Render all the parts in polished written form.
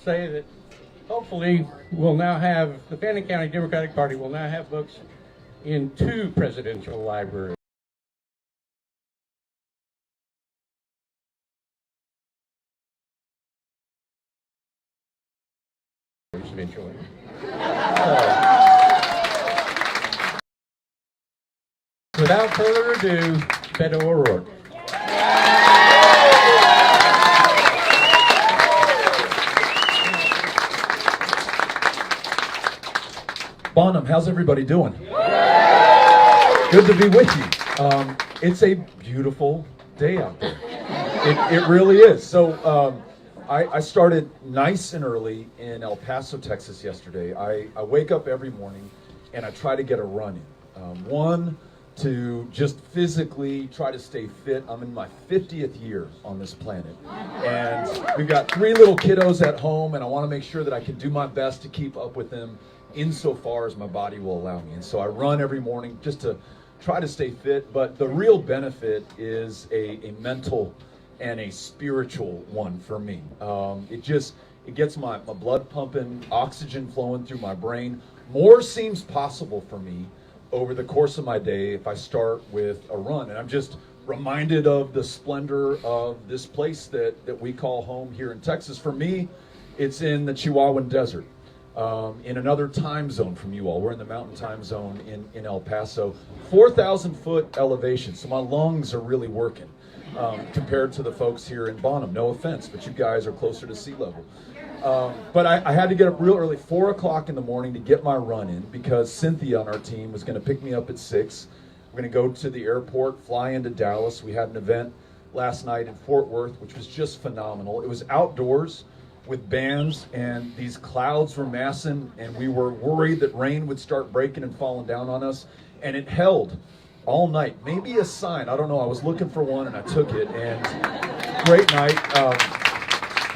say that hopefully we'll now have, the Fannin County Democratic Party will now have books in 2 presidential libraries. Eventually. Without further ado, Beto O'Rourke. Bonham, how's everybody doing? Good to be with you. It's a beautiful day out there. It really is. So I started nice and early in El Paso, Texas yesterday. I wake up every morning and I try to get a run in. One, to just physically try to stay fit. I'm in my 50th year on this planet. And we've got 3 little kiddos at home, and I want to make sure that I can do my best to keep up with them insofar as my body will allow me. And so I run every morning just to try to stay fit. But the real benefit is a mental and a spiritual one for me. It gets my blood pumping, oxygen flowing through my brain. More seems possible for me over the course of my day if I start with a run. And I'm just reminded of the splendor of this place that we call home here in Texas. For me, it's in the Chihuahuan Desert, in another time zone from you all. We're in the mountain time zone in El Paso. 4,000 foot elevation, so my lungs are really working compared to the folks here in Bonham. No offense, but you guys are closer to sea level. But I had to get up real early, 4 o'clock in the morning, to get my run in because Cynthia on our team was going to pick me up at 6. We're going to go to the airport, fly into Dallas. We had an event last night in Fort Worth, which was just phenomenal. It was outdoors with bands, and these clouds were massing, and we were worried that rain would start breaking and falling down on us, and it held all night. Maybe a sign, I don't know. I was looking for one, and I took it, and great night.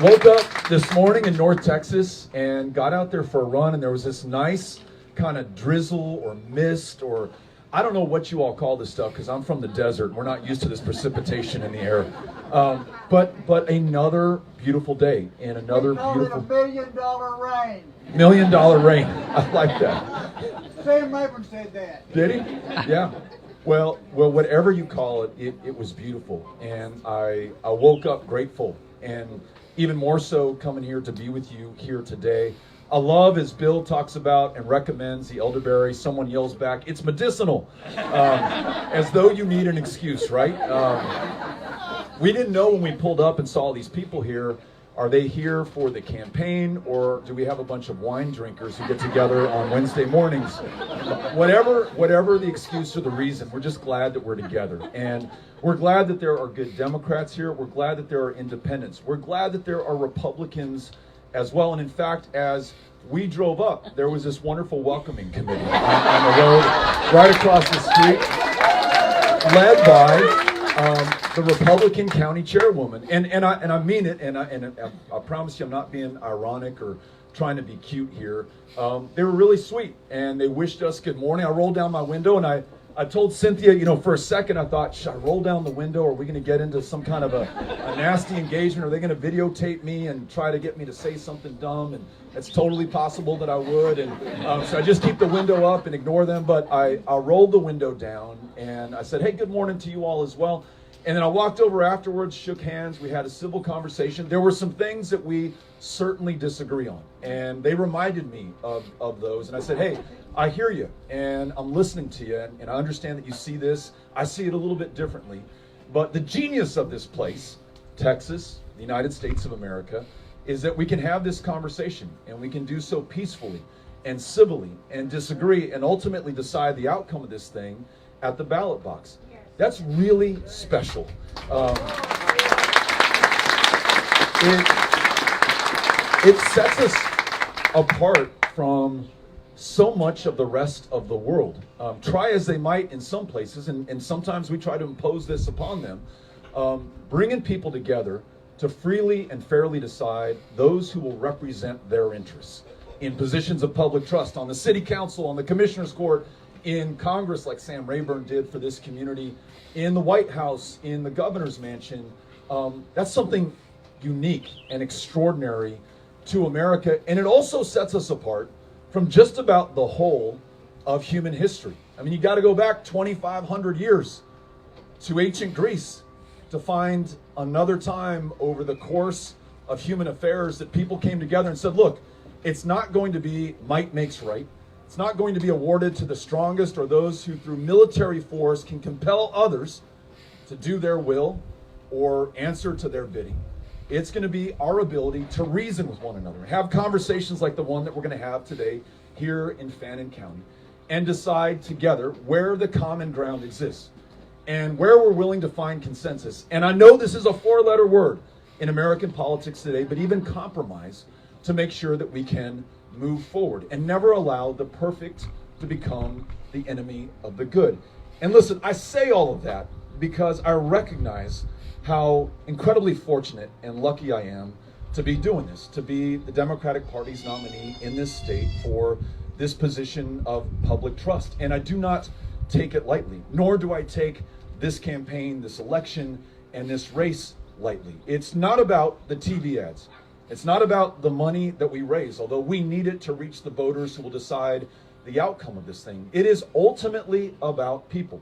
Woke up this morning in North Texas and got out there for a run, and there was this nice kind of drizzle or mist, or I don't know what you all call this stuff because I'm from the desert. We're not used to this precipitation in the air. But another beautiful day and another beautiful. $1 million rain. $1 million rain. I like that. Sam Rayburn said that. Did he? Yeah. Well, whatever you call it, it was beautiful, and I woke up grateful, and even more so coming here to be with you here today. I love, as Bill talks about and recommends, the elderberry. Someone yells back, it's medicinal, as though you need an excuse, right? We didn't know when we pulled up and saw these people here, are they here for the campaign, or do we have a bunch of wine drinkers who get together on Wednesday mornings? Whatever the excuse or the reason, we're just glad that we're together. And we're glad that there are good Democrats here. We're glad that there are independents. We're glad that there are Republicans as well. And in fact, as we drove up, there was this wonderful welcoming committee on the road right across the street, led by the Republican county chairwoman, and I mean it, and I promise you I'm not being ironic or trying to be cute here. They were really sweet, and they wished us good morning. I rolled down my window, and I told Cynthia, for a second I thought, should I roll down the window? Are we going to get into some kind of a nasty engagement? Are they going to videotape me and try to get me to say something dumb? And it's totally possible that I would. And so I just keep the window up and ignore them. But I rolled the window down, and I said, hey, good morning to you all as well. And then I walked over afterwards, shook hands, we had a civil conversation. There were some things that we certainly disagree on, and they reminded me of those. And I said, hey, I hear you, and I'm listening to you, and I understand that you see this. I see it a little bit differently. But the genius of this place, Texas, the United States of America, is that we can have this conversation, and we can do so peacefully and civilly and disagree and ultimately decide the outcome of this thing at the ballot box. That's really special. It sets us apart from so much of the rest of the world. Try as they might in some places, and sometimes we try to impose this upon them, bringing people together to freely and fairly decide those who will represent their interests in positions of public trust, on the city council, on the commissioner's court, in Congress, like Sam Rayburn did for this community, in the White House, in the governor's mansion. That's something unique and extraordinary to America, and it also sets us apart from just about the whole of human history. I mean, you got to go back 2,500 years to ancient Greece to find another time over the course of human affairs that people came together and said, look, it's not going to be might makes right. It's not going to be awarded to the strongest or those who through military force can compel others to do their will or answer to their bidding. It's going to be our ability to reason with one another, have conversations like the one that we're going to have today here in Fannin County, and decide together where the common ground exists and where we're willing to find consensus. And I know this is a four-letter word in American politics today, but even compromise to make sure that we can move forward and never allow the perfect to become the enemy of the good. And listen, I say all of that because I recognize how incredibly fortunate and lucky I am to be doing this, to be the Democratic Party's nominee in this state for this position of public trust. And I do not take it lightly, nor do I take this campaign, this election, and this race lightly. It's not about the TV ads. It's not about the money that we raise, although we need it to reach the voters who will decide the outcome of this thing. It is ultimately about people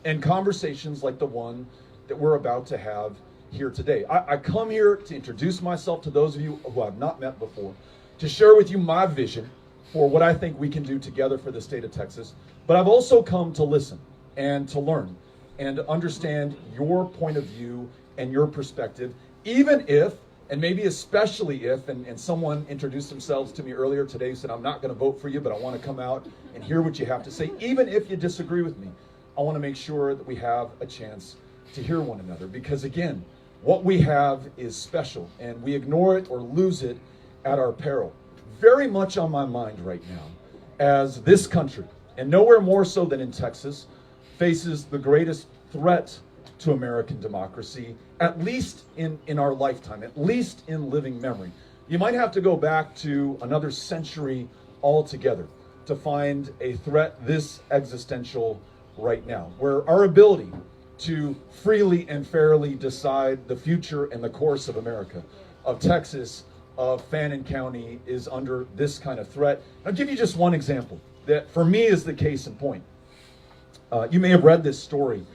and conversations like the one that we're about to have here today. I come here to introduce myself to those of you who I've not met before, to share with you my vision for what I think we can do together for the state of Texas. But I've also come to listen and to learn and to understand your point of view and your perspective, even if, and maybe especially if, and someone introduced themselves to me earlier today, said, I'm not going to vote for you, but I want to come out and hear what you have to say. Even if you disagree with me, I want to make sure that we have a chance to hear one another. Because again, what we have is special, and we ignore it or lose it at our peril. Very much on my mind right now, as this country, and nowhere more so than in Texas, faces the greatest threat to American democracy, at least in our lifetime, at least in living memory. You might have to go back to another century altogether to find a threat this existential right now, where our ability to freely and fairly decide the future and the course of America, of Texas, of Fannin County, is under this kind of threat. I'll give you just one example that for me is the case in point. You may have read this story.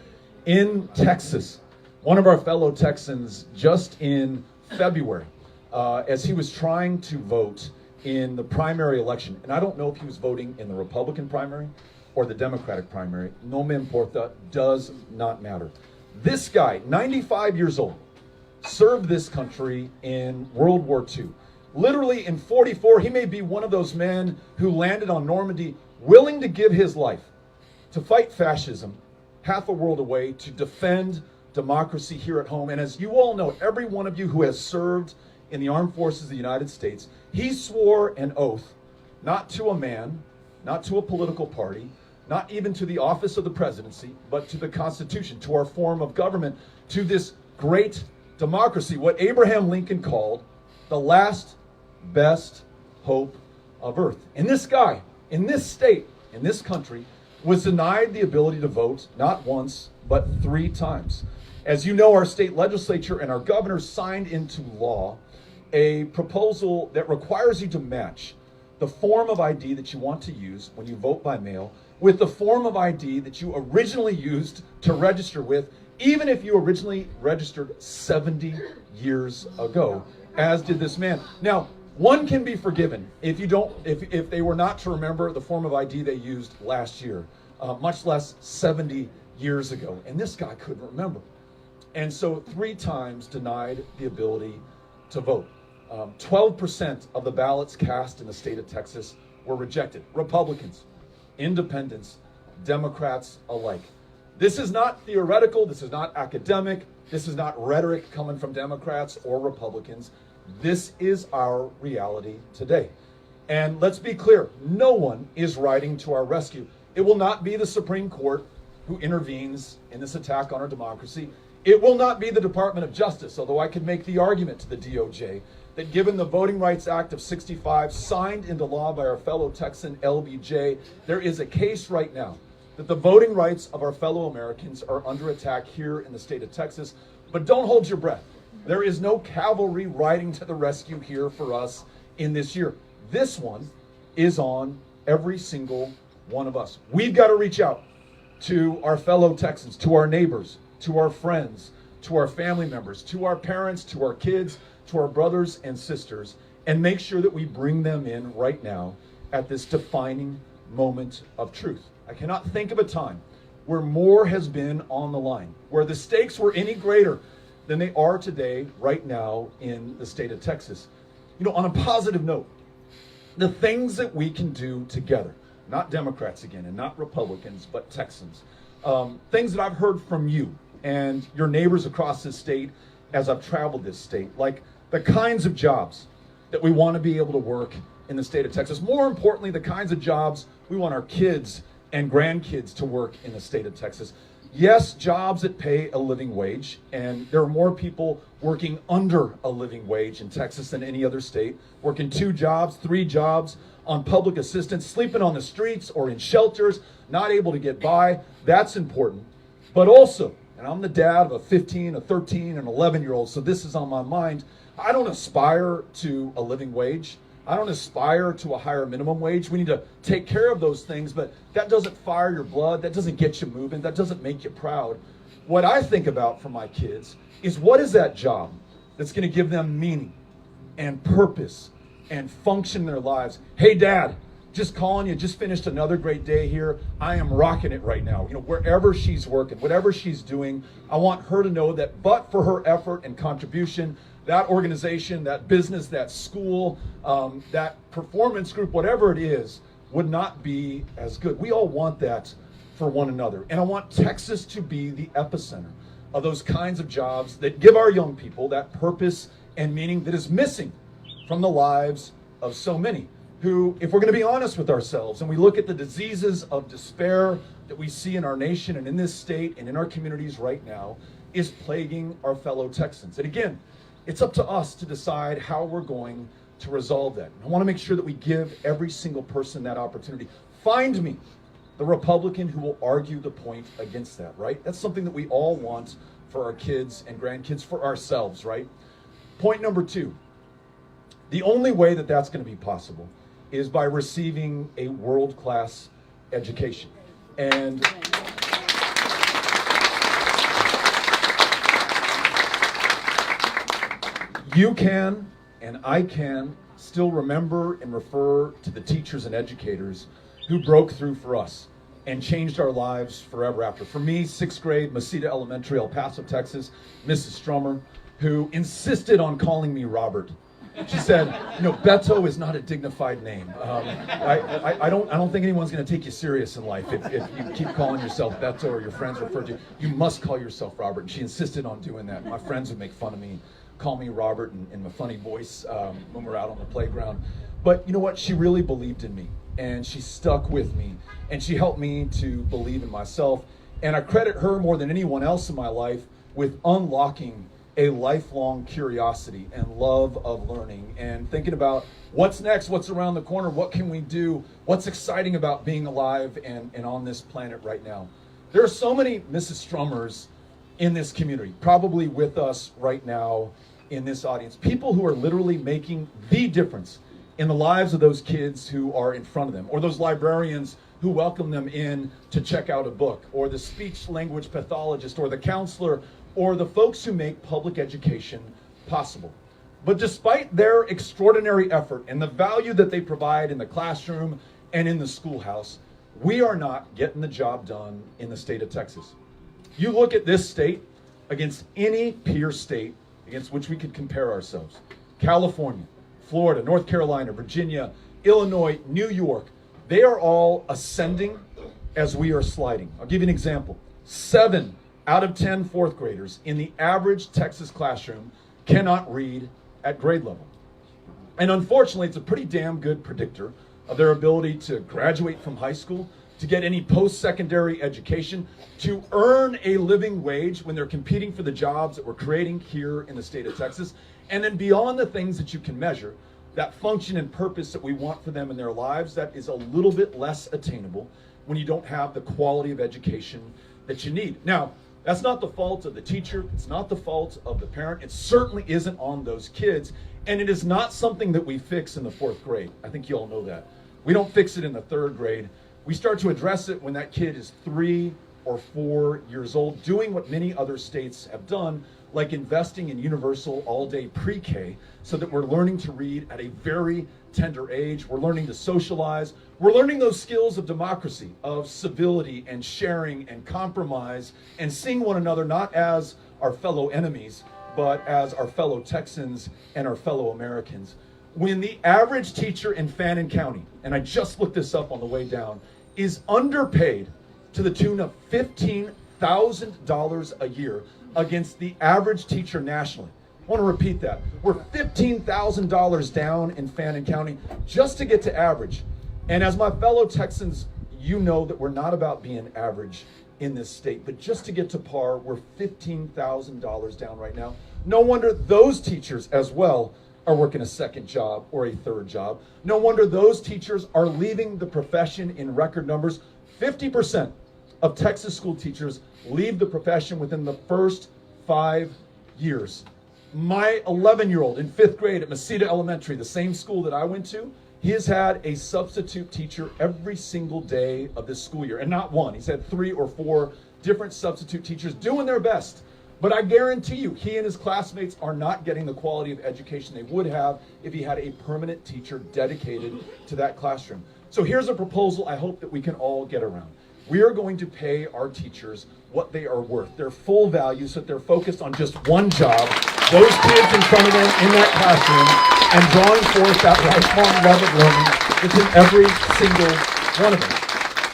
In Texas, one of our fellow Texans just in February, as he was trying to vote in the primary election, and I don't know if he was voting in the Republican primary or the Democratic primary, no me importa, does not matter. This guy, 95 years old, served this country in World War II. Literally in 44, he may be one of those men who landed on Normandy willing to give his life to fight fascism half a world away, to defend democracy here at home. And as you all know, every one of you who has served in the armed forces of the United States, he swore an oath not to a man, not to a political party, not even to the office of the presidency, but to the Constitution, to our form of government, to this great democracy, what Abraham Lincoln called the last best hope of earth. And this guy, in this state, in this country, was denied the ability to vote not once, but 3 times. As you know, our state legislature and our governor signed into law a proposal that requires you to match the form of ID that you want to use when you vote by mail with the form of ID that you originally used to register with, even if you originally registered 70 years ago, as did this man. Now, one can be forgiven if they were not to remember the form of ID they used last year, much less 70 years ago. And this guy couldn't remember. And so 3 times denied the ability to vote. 12% of the ballots cast in the state of Texas were rejected. Republicans, independents, Democrats alike. This is not theoretical. This is not academic. This is not rhetoric coming from Democrats or Republicans. This is our reality today. And let's be clear, no one is riding to our rescue. It will not be the Supreme Court who intervenes in this attack on our democracy. It will not be the Department of Justice, although I could make the argument to the DOJ that given the Voting Rights Act of '65 signed into law by our fellow Texan LBJ, there is a case right now that the voting rights of our fellow Americans are under attack here in the state of Texas. But don't hold your breath. There is no cavalry riding to the rescue here for us in this year. This one is on every single one of us. We've got to reach out to our fellow Texans, to our neighbors, to our friends, to our family members, to our parents, to our kids, to our brothers and sisters, and make sure that we bring them in right now at this defining moment of truth. I cannot think of a time where more has been on the line, where the stakes were any greater than they are today, right now in the state of Texas. You know, on a positive note, the things that we can do together, not Democrats again, and not Republicans, but Texans, things that I've heard from you and your neighbors across this state as I've traveled this state, like the kinds of jobs that we want to be able to work in the state of Texas. More importantly, the kinds of jobs we want our kids and grandkids to work in the state of Texas. Yes, jobs that pay a living wage, and there are more people working under a living wage in Texas than any other state, working 2 jobs, 3 jobs, on public assistance, sleeping on the streets or in shelters, not able to get by. That's important. But also, and I'm the dad of a 15, a 13, and 11-year-old, so this is on my mind, I don't aspire to a living wage. I don't aspire to a higher minimum wage. We need to take care of those things, but that doesn't fire your blood. That doesn't get you moving. That doesn't make you proud. What I think about for my kids is, what is that job that's going to give them meaning and purpose and function in their lives? Hey, Dad, just calling you, just finished another great day here. I am rocking it right now. You know, wherever she's working, whatever she's doing, I want her to know that but for her effort and contribution, that organization, that business, that school, that performance group, whatever it is, would not be as good. We all want that for one another. And I want Texas to be the epicenter of those kinds of jobs that give our young people that purpose and meaning that is missing from the lives of so many who, if we're going to be honest with ourselves, and we look at the diseases of despair that we see in our nation and in this state and in our communities right now, is plaguing our fellow Texans. And again, it's up to us to decide how we're going to resolve that. I want to make sure that we give every single person that opportunity. Find me the Republican who will argue the point against that, right? That's something that we all want for our kids and grandkids, for ourselves, right? Point number 2, the only way that that's going to be possible is by receiving a world-class education. And you can, and I can, still remember and refer to the teachers and educators who broke through for us and changed our lives forever after. For me, 6th grade, Mesita Elementary, El Paso, Texas, Mrs. Strummer, who insisted on calling me Robert. She said, you know, Beto is not a dignified name. I don't think anyone's going to take you serious in life if you keep calling yourself Beto or your friends refer to you. You must call yourself Robert. And she insisted on doing that. My friends would make fun of me, call me Robert in my funny voice when we're out on the playground. But you know what? She really believed in me, and she stuck with me, and she helped me to believe in myself. And I credit her more than anyone else in my life with unlocking a lifelong curiosity and love of learning and thinking about what's next, what's around the corner, what can we do, what's exciting about being alive and on this planet right now. There are so many Mrs. Strummers in this community, probably with us right now in this audience, people who are literally making the difference in the lives of those kids who are in front of them, or those librarians who welcome them in to check out a book, or the speech language pathologist, or the counselor, or the folks who make public education possible. But despite their extraordinary effort and the value that they provide in the classroom and in the schoolhouse, we are not getting the job done in the state of Texas. You look at this state against any peer state against which we could compare ourselves. California, Florida, North Carolina, Virginia, Illinois, New York, they are all ascending as we are sliding. I'll give you an example. 7 out of 10 fourth graders in the average Texas classroom cannot read at grade level. And unfortunately, it's a pretty damn good predictor of their ability to graduate from high school, to get any post-secondary education, to earn a living wage when they're competing for the jobs that we're creating here in the state of Texas. And then beyond the things that you can measure, that function and purpose that we want for them in their lives, that is a little bit less attainable when you don't have the quality of education that you need. Now, That's not the fault of the teacher. It's not the fault of the parent. It certainly isn't on those kids. And it is not something that we fix in the 4th grade. I think you all know that. We don't fix it in the 3rd grade. We start to address it when that kid is 3 or 4 years old, doing what many other states have done, like investing in universal all-day pre-K, so that we're learning to read at a very tender age. We're learning to socialize. We're learning those skills of democracy, of civility and sharing and compromise, and seeing one another not as our fellow enemies, but as our fellow Texans and our fellow Americans. When the average teacher in Fannin County, and I just looked this up on the way down, is underpaid to the tune of $15,000 a year against the average teacher nationally. I want to repeat that. We're $15,000 down in Fannin County just to get to average. And as my fellow Texans, you know that we're not about being average in this state, but just to get to par, we're $15,000 down right now. No wonder those teachers as well are working a second job or a third job. No wonder those teachers are leaving the profession in record numbers. 50% of Texas school teachers leave the profession within the first 5 years. My 11-year-old in 5th grade at Mesita Elementary, the same school that I went to, he has had a substitute teacher every single day of this school year, and not one. He's had 3 or 4 different substitute teachers doing their best. But I guarantee you, he and his classmates are not getting the quality of education they would have if he had a permanent teacher dedicated to that classroom. So here's a proposal I hope that we can all get around. We are going to pay our teachers what they are worth, their full value, so that they're focused on just one job, those kids in front of them in that classroom, and drawing forth that lifelong love of learning that's in every single one of them.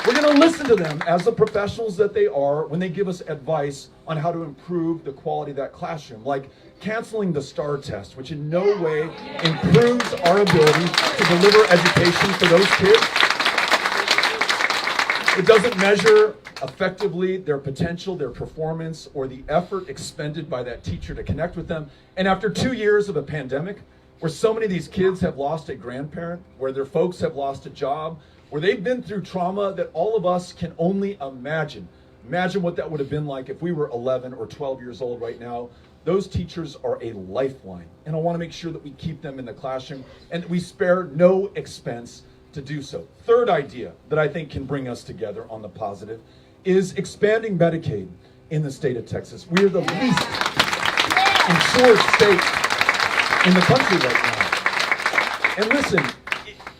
We're going to listen to them as the professionals that they are when they give us advice on how to improve the quality of that classroom, like canceling the STAR test, which in no way improves our ability to deliver education for those kids. It doesn't measure effectively their potential, their performance, or the effort expended by that teacher to connect with them. And after 2 years of a pandemic, where so many of these kids have lost a grandparent, where their folks have lost a job, where they've been through trauma that all of us can only imagine. Imagine what that would have been like if we were 11 or 12 years old right now. Those teachers are a lifeline, and I want to make sure that we keep them in the classroom and that we spare no expense to do so. Third idea that I think can bring us together on the positive is expanding Medicaid in the state of Texas. We are the least insured state in the country right now. And listen,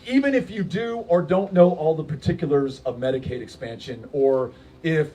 even if you do or don't know all the particulars of Medicaid expansion, or if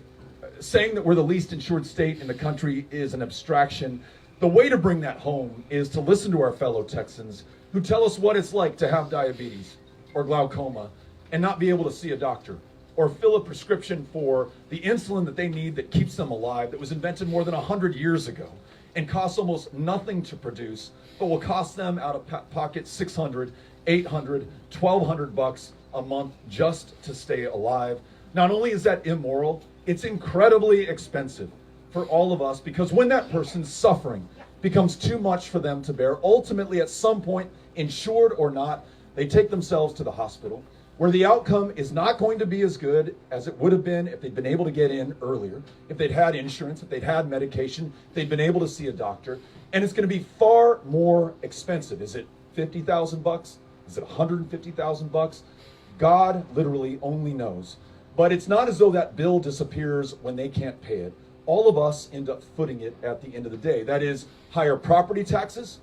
saying that we're the least insured state in the country is an abstraction, the way to bring that home is to listen to our fellow Texans who tell us what it's like to have diabetes or glaucoma and not be able to see a doctor, or fill a prescription for the insulin that they need that keeps them alive, that was invented more than 100 years ago and costs almost nothing to produce, but will cost them out of pocket $600, $800, $1,200 a month just to stay alive. Not only is that immoral, it's incredibly expensive for all of us, because when that person's suffering becomes too much for them to bear, ultimately at some point, insured or not, they take themselves to the hospital, where the outcome is not going to be as good as it would have been if they'd been able to get in earlier, if they'd had insurance, if they'd had medication, if they'd been able to see a doctor, and it's going to be far more expensive. Is it $50,000? Is it $150,000? God literally only knows. But it's not as though that bill disappears when they can't pay it. All of us end up footing it at the end of the day. That is higher property taxes,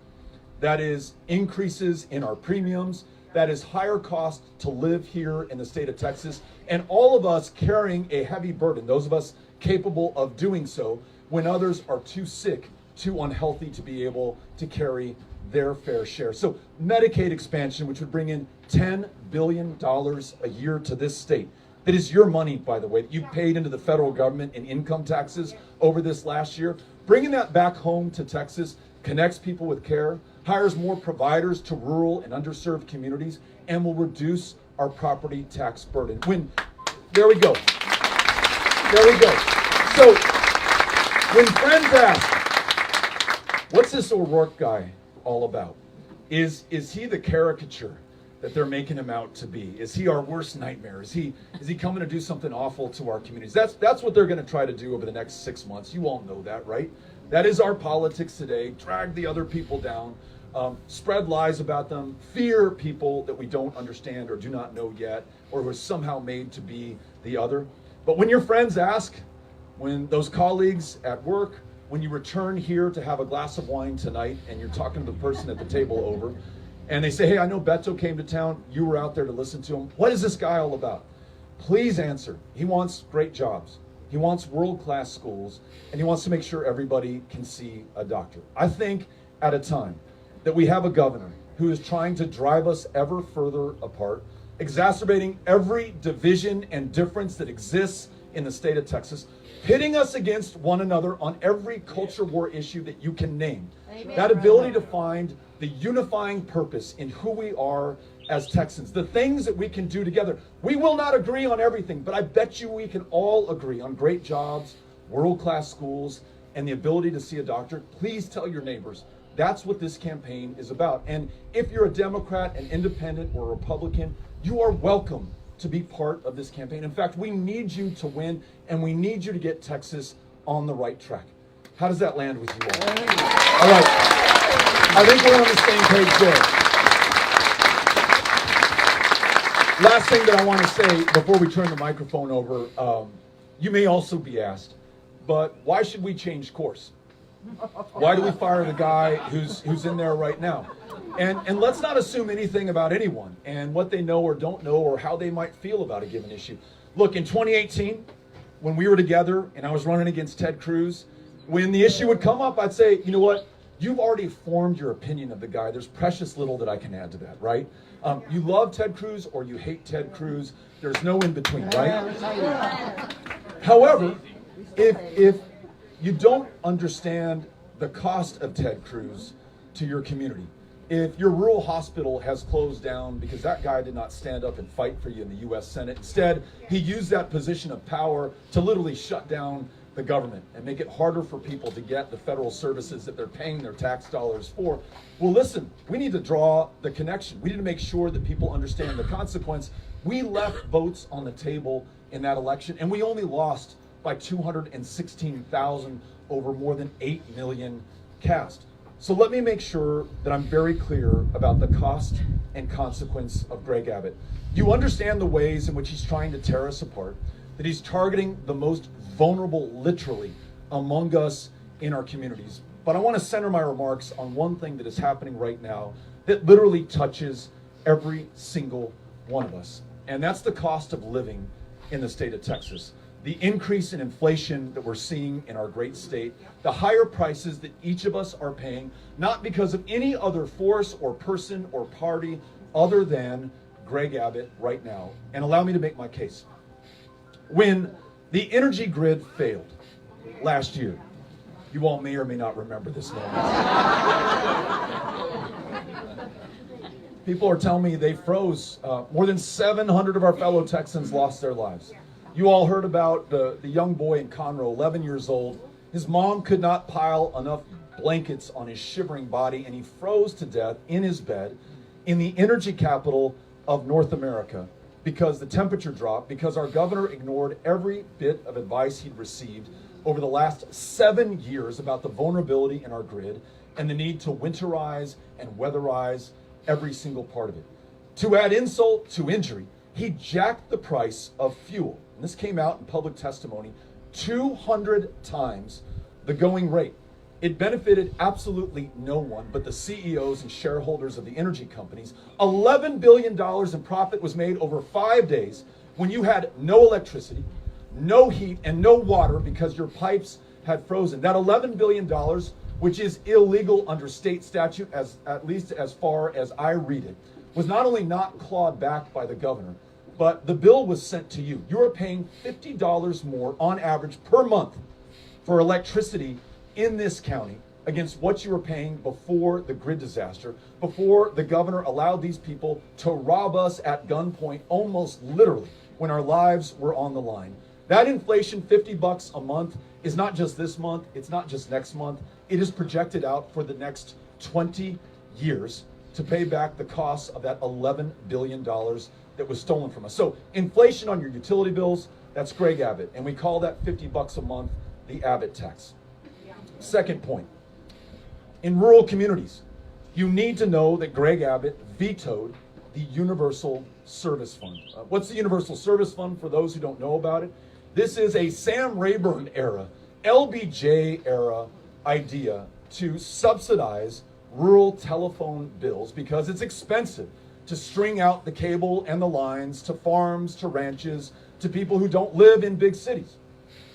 that is increases in our premiums, that is higher cost to live here in the state of Texas, and all of us carrying a heavy burden, those of us capable of doing so, when others are too sick, too unhealthy to be able to carry their fair share. So Medicaid expansion, which would bring in $10 billion a year to this state, that is your money, by the way, that you paid into the federal government in income taxes over this last year, bringing that back home to Texas connects people with care, hires more providers to rural and underserved communities, and will reduce our property tax burden. There we go. So, when friends ask, what's this O'Rourke guy all about? Is he the caricature that they're making him out to be? Is he our worst nightmare? Is he coming to do something awful to our communities? That's what they're going to try to do over the next 6 months. You all know that, right? That is our politics today. Drag the other people down, spread lies about them, fear people that we don't understand or do not know yet, or who are somehow made to be the other. But when your friends ask, when those colleagues at work, when you return here to have a glass of wine tonight and you're talking to the person at the table over, and they say, hey, I know Beto came to town, you were out there to listen to him. What is this guy all about? Please answer. He wants great jobs. He wants world-class schools, and he wants to make sure everybody can see a doctor. I think at a time that we have a governor who is trying to drive us ever further apart, exacerbating every division and difference that exists in the state of Texas, pitting us against one another on every culture war issue that you can name. Amen. That ability to find the unifying purpose in who we are as Texans, the things that we can do together. We will not agree on everything, but I bet you we can all agree on great jobs, world-class schools, and the ability to see a doctor. Please tell your neighbors that's what this campaign is about. And if you're a Democrat, an independent, or a Republican, you are welcome to be part of this campaign. In fact, we need you to win, and we need you to get Texas on the right track. How does that land with you all? All right. I think we're on the same page there. Last thing that I want to say before we turn the microphone over, you may also be asked, but why should we change course? Why do we fire the guy who's in there right now? And let's not assume anything about anyone and what they know or don't know or how they might feel about a given issue. Look, in 2018, when we were together and I was running against Ted Cruz, when the issue would come up, I'd say, you know what? You've already formed your opinion of the guy. There's precious little that I can add to that, right? You love Ted Cruz or you hate Ted Cruz. There's no in between, right? However, if you don't understand the cost of Ted Cruz to your community, if your rural hospital has closed down because that guy did not stand up and fight for you in the U.S. Senate, instead he used that position of power to literally shut down the government and make it harder for people to get the federal services that they're paying their tax dollars for. Well, listen, we need to draw the connection. We need to make sure that people understand the consequence. We left votes on the table in that election, and we only lost by 216,000 over more than 8 million cast. So let me make sure that I'm very clear about the cost and consequence of Greg Abbott. You understand the ways in which he's trying to tear us apart, that he's targeting the most vulnerable, literally, among us in our communities. But I want to center my remarks on one thing that is happening right now that literally touches every single one of us. And that's the cost of living in the state of Texas. The increase in inflation that we're seeing in our great state, the higher prices that each of us are paying, not because of any other force or person or party other than Greg Abbott right now. And allow me to make my case. When the energy grid failed last year, you all may or may not remember this moment. People are telling me they froze. More than 700 of our fellow Texans lost their lives. You all heard about the young boy in Conroe, 11 years old. His mom could not pile enough blankets on his shivering body, and he froze to death in his bed in the energy capital of North America because the temperature dropped, because our governor ignored every bit of advice he'd received over the last 7 years about the vulnerability in our grid and the need to winterize and weatherize every single part of it. To add insult to injury, he jacked the price of fuel, and this came out in public testimony, 200 times the going rate. It benefited absolutely no one but the CEOs and shareholders of the energy companies. $11 billion in profit was made over 5 days when you had no electricity, no heat, and no water because your pipes had frozen. That $11 billion, which is illegal under state statute, at least as far as I read it, was not only not clawed back by the governor, but the bill was sent to you. You are paying $50 more on average per month for electricity in this county against what you were paying before the grid disaster, before the governor allowed these people to rob us at gunpoint, almost literally, when our lives were on the line. That inflation, $50 a month, is not just this month, it's not just next month, it is projected out for the next 20 years. to pay back the cost of that $11 billion that was stolen from us. So inflation on your utility bills, that's Greg Abbott. And we call that $50 a month the Abbott tax. Second point, in rural communities, you need to know that Greg Abbott vetoed the Universal Service Fund. What's the Universal Service Fund for those who don't know about it? This is a Sam Rayburn era, LBJ era idea to subsidize rural telephone bills because it's expensive to string out the cable and the lines to farms, to ranches, to people who don't live in big cities.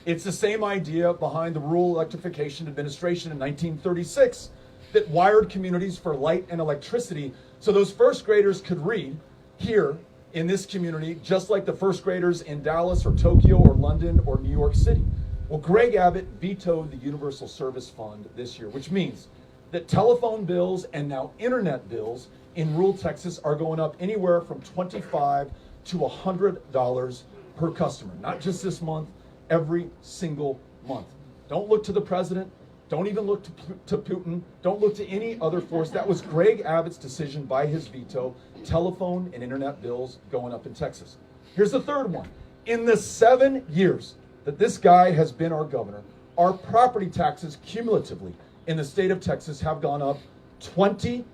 It's the same idea behind the Rural Electrification Administration in 1936 that wired communities for light and electricity so those first graders could read here in this community just like the first graders in Dallas or Tokyo or London or New York City. Well, Greg Abbott vetoed the Universal Service Fund this year, which means that telephone bills and now internet bills in rural Texas are going up anywhere from $25 to $100 per customer. Not just this month, every single month. Don't look to the president. Don't even look to Putin. Don't look to any other force. That was Greg Abbott's decision by his veto. Telephone and internet bills going up in Texas. Here's the third one. In the 7 years that this guy has been our governor, our property taxes cumulatively in the state of Texas have gone up $20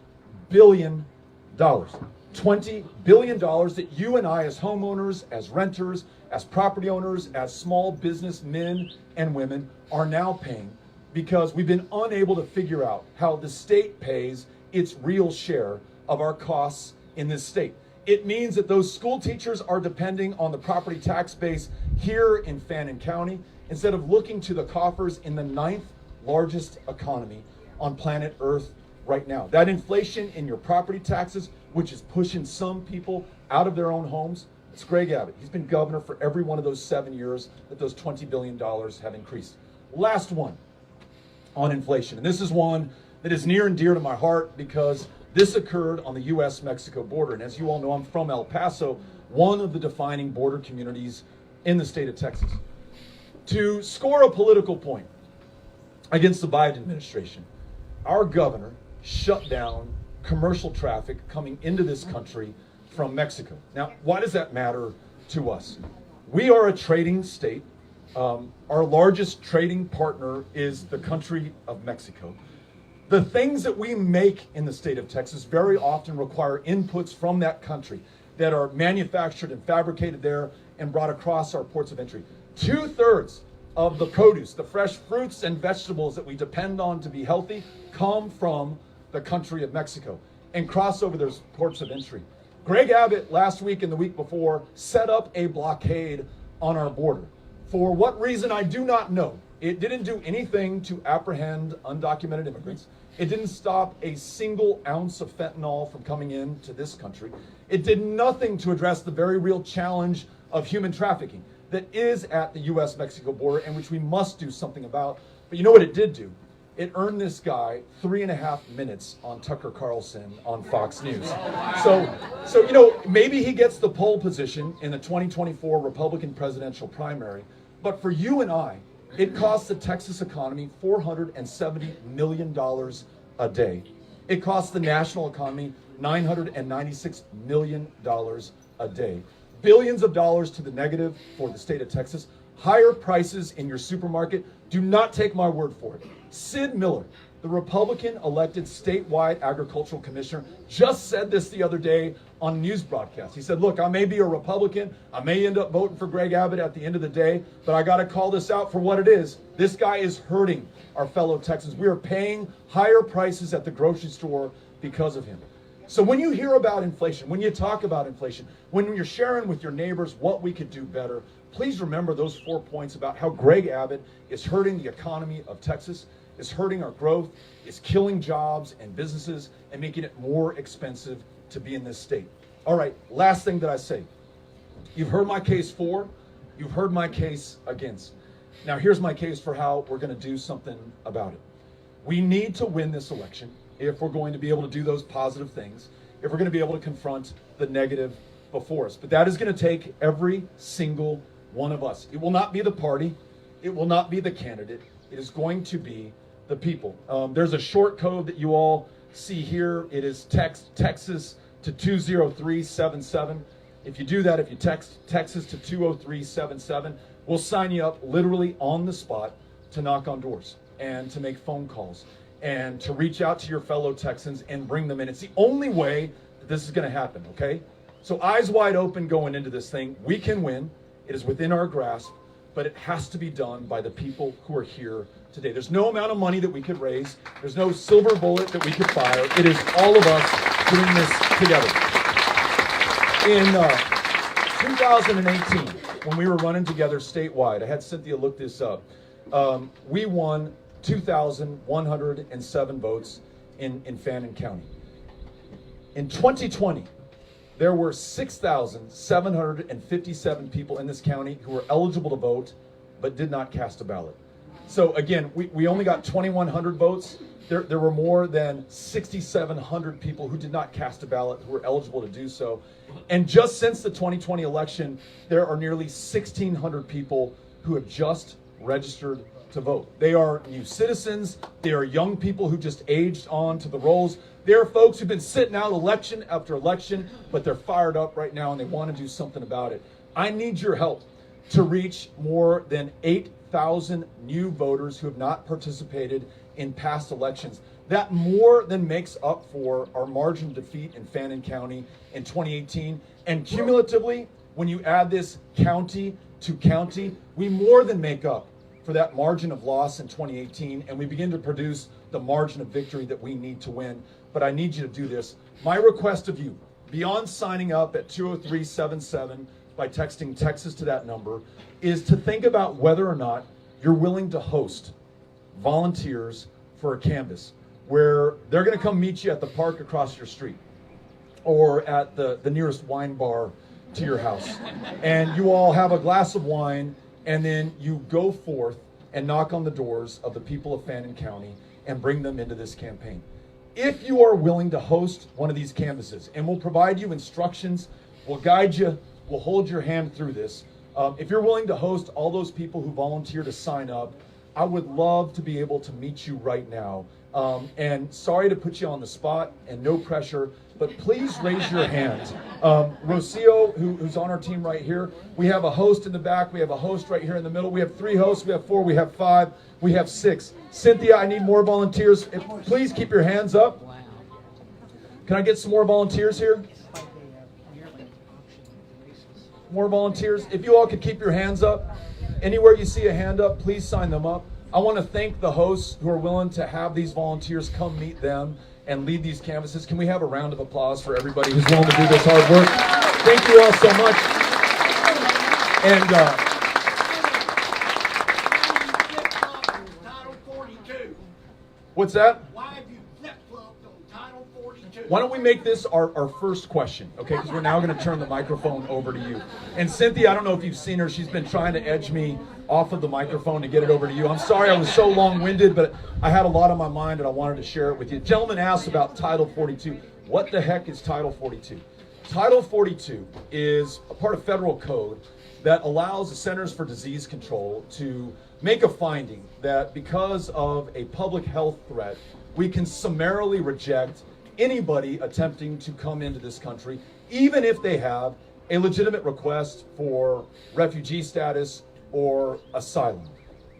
billion. $20 billion that you and I as homeowners, as renters, as property owners, as small business men and women are now paying because we've been unable to figure out how the state pays its real share of our costs in this state. It means that those school teachers are depending on the property tax base here in Fannin County instead of looking to the coffers in the 9th largest economy on planet Earth right now. That inflation in your property taxes, which is pushing some people out of their own homes, it's Greg Abbott. He's been governor for every one of those 7 years that those $20 billion have increased. Last one on inflation. And this is one that is near and dear to my heart because this occurred on the U.S.-Mexico border. And as you all know, I'm from El Paso, one of the defining border communities in the state of Texas. To score a political point against the Biden administration, our governor shut down commercial traffic coming into this country from Mexico. Now, why does that matter to us? We are a trading state. Our largest trading partner is the country of Mexico. The things that we make in the state of Texas very often require inputs from that country that are manufactured and fabricated there and brought across our ports of entry. 2/3 of the produce, the fresh fruits and vegetables that we depend on to be healthy, come from the country of Mexico and cross over those ports of entry. Greg Abbott last week and the week before set up a blockade on our border. For what reason, I do not know. It didn't do anything to apprehend undocumented immigrants. It didn't stop a single ounce of fentanyl from coming into this country. It did nothing to address the very real challenge of human trafficking that is at the U.S.-Mexico border and which we must do something about. But you know what it did do? It earned this guy 3.5 minutes on Tucker Carlson on Fox News. So you know, maybe he gets the pole position in the 2024 Republican presidential primary. But for you and I, it costs the Texas economy $470 million a day. It costs the national economy $996 million a day. Billions of dollars to the negative for the state of Texas. Higher prices in your supermarket. Do not take my word for it. Sid Miller, the Republican elected statewide agricultural commissioner, just said this the other day on a news broadcast. He said, look, I may be a Republican. I may end up voting for Greg Abbott at the end of the day, but I got to call this out for what it is. This guy is hurting our fellow Texans. We are paying higher prices at the grocery store because of him. So when you hear about inflation, when you talk about inflation, when you're sharing with your neighbors what we could do better, please remember those 4 points about how Greg Abbott is hurting the economy of Texas, is hurting our growth, is killing jobs and businesses, and making it more expensive to be in this state. All right, last thing that I say. You've heard my case for, you've heard my case against. Now here's my case for how we're going to do something about it. We need to win this election if we're going to be able to do those positive things, if we're going to be able to confront the negative before us. But that is going to take every single one of us. It will not be the party. It will not be the candidate. It is going to be the people. There's a short code that you all see here, it is text Texas to 20377. If you do that, if you text Texas to 20377, we'll sign you up literally on the spot to knock on doors and to make phone calls and to reach out to your fellow Texans and bring them in. It's the only way that this is going to happen, okay? So eyes wide open going into this thing. We can win. It is within our grasp, but it has to be done by the people who are here today. There's no amount of money that we could raise. There's no silver bullet that we could fire. It is all of us doing this together. In 2018, when we were running together statewide, I had Cynthia look this up. We won 2,107 votes in Fannin County. In 2020, there were 6,757 people in this county who were eligible to vote but did not cast a ballot. So again, we only got 2,100 votes. There were more than 6,700 people who did not cast a ballot who were eligible to do so. And just since the 2020 election, there are nearly 1,600 people who have just registered to vote. They are new citizens. They are young people who just aged on to the rolls. There are folks who've been sitting out election after election, but they're fired up right now and they want to do something about it. I need your help to reach more than 8,000 new voters who have not participated in past elections. That more than makes up for our margin of defeat in Fannin County in 2018. And cumulatively, when you add this county to county, we more than make up for that margin of loss in 2018, and we begin to produce the margin of victory that we need to win. But I need you to do this. My request of you, beyond signing up at 20377 by texting Texas to that number, is to think about whether or not you're willing to host volunteers for a canvass where they're going to come meet you at the park across your street or at the nearest wine bar to your house. And you all have a glass of wine, and then you go forth and knock on the doors of the people of Fannin County and bring them into this campaign. If you are willing to host one of these canvasses, and we'll provide you instructions, we'll guide you, we'll hold your hand through this. If you're willing to host all those people who volunteer to sign up, I would love to be able to meet you right now. And sorry to put you on the spot and no pressure, but please raise your hand. Rocio, who's on our team right here, we have a host in the back, we have a host right here in the middle, we have 3 hosts, we have 4, we have 5, we have 6. Cynthia, I need more volunteers. Please keep your hands up. Can I get some more volunteers here? More volunteers. If you all could keep your hands up. Anywhere you see a hand up, please sign them up. I want to thank the hosts who are willing to have these volunteers come meet them and lead these canvases. Can we have a round of applause for everybody who's willing to do this hard work? Thank you all so much. And Title 42. what's that? Why have you flip-flopped on Title 42? Why don't we make this our first question, okay? Because we're now going to turn the microphone over to you. And Cynthia, I don't know if you've seen her. She's been trying to edge me off of the microphone to get it over to you. I'm sorry I was so long-winded, but I had a lot on my mind and I wanted to share it with you. Gentleman asked about Title 42. What the heck is Title 42? Title 42 is a part of federal code that allows the Centers for Disease Control to make a finding that because of a public health threat, we can summarily reject anybody attempting to come into this country, even if they have a legitimate request for refugee status or asylum.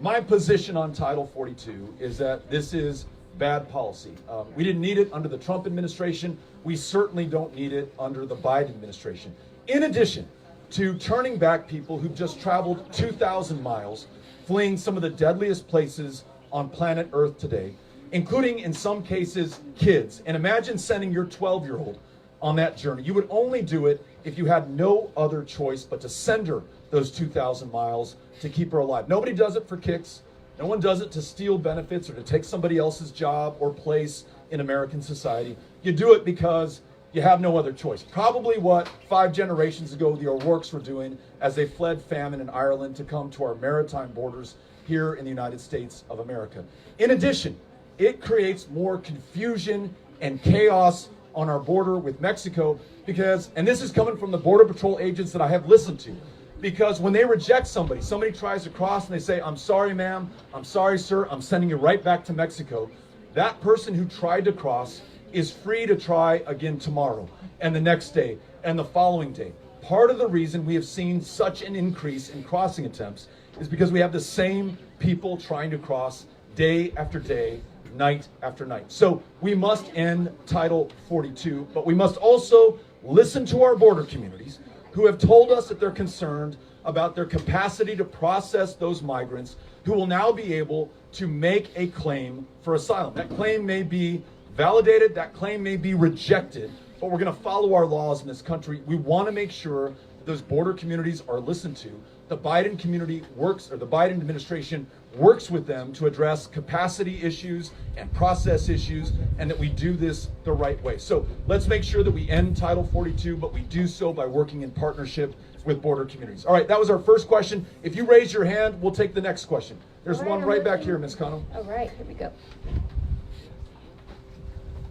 My position on Title 42 is that this is bad policy. We didn't need it under the Trump administration. We certainly don't need it under the Biden administration. In addition to turning back people who've just traveled 2,000 miles, fleeing some of the deadliest places on planet Earth today, including in some cases kids. And imagine sending your 12-year-old on that journey. You would only do it if you had no other choice but to send her those 2,000 miles to keep her alive. Nobody does it for kicks. No one does it to steal benefits or to take somebody else's job or place in American society. You do it because you have no other choice. Probably what 5 generations ago the O'Rourkes were doing as they fled famine in Ireland to come to our maritime borders here in the United States of America. In addition, it creates more confusion and chaos on our border with Mexico because, and this is coming from the Border Patrol agents that I have listened to, because when they reject somebody tries to cross and they say, "I'm sorry, ma'am, I'm sorry, sir, I'm sending you right back to Mexico." That person who tried to cross is free to try again tomorrow and the next day and the following day. Part of the reason we have seen such an increase in crossing attempts is because we have the same people trying to cross day after day, night after night. So we must end Title 42, but we must also listen to our border communities who have told us that they're concerned about their capacity to process those migrants who will now be able to make a claim for asylum. That claim may be validated, that claim may be rejected, but we're going to follow our laws in this country. We want to make sure that those border communities are listened to. The Biden community works, or the Biden administration works with them to address capacity issues and process issues, and that we do this the right way. So let's make sure that we end Title 42, but we do so by working in partnership with border communities. All right, that was our first question. If you raise your hand, we'll take the next question. There's one right back here, Ms. Connell. All right, here we go.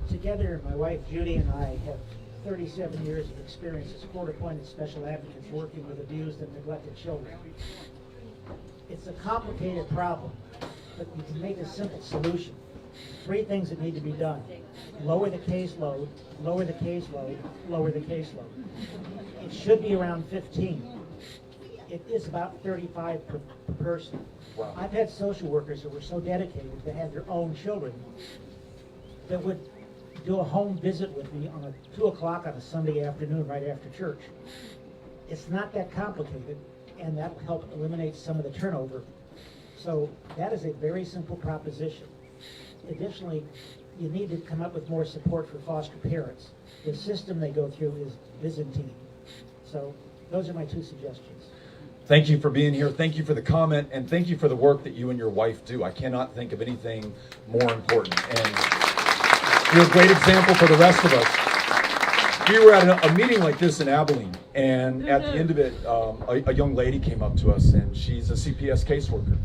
Together, my wife Judy and I have 37 years of experience as court-appointed special advocates working with abused and neglected children. It's a complicated problem, but you can make a simple solution. 3 things that need to be done. Lower the caseload, lower the caseload, lower the caseload. It should be around 15. It is about 35 per person. Wow. I've had social workers who were so dedicated they had their own children that would do a home visit with me on 2 o'clock on a Sunday afternoon right after church. It's not that complicated, and that will help eliminate some of the turnover. So that is a very simple proposition. Additionally, you need to come up with more support for foster parents. The system they go through is Byzantine. So those are my 2 suggestions. Thank you for being here. Thank you for the comment, and thank you for the work that you and your wife do. I cannot think of anything more important. And you're a great example for the rest of us. We were at a meeting like this in Abilene, and at the end of it, a young lady came up to us, and she's a CPS caseworker.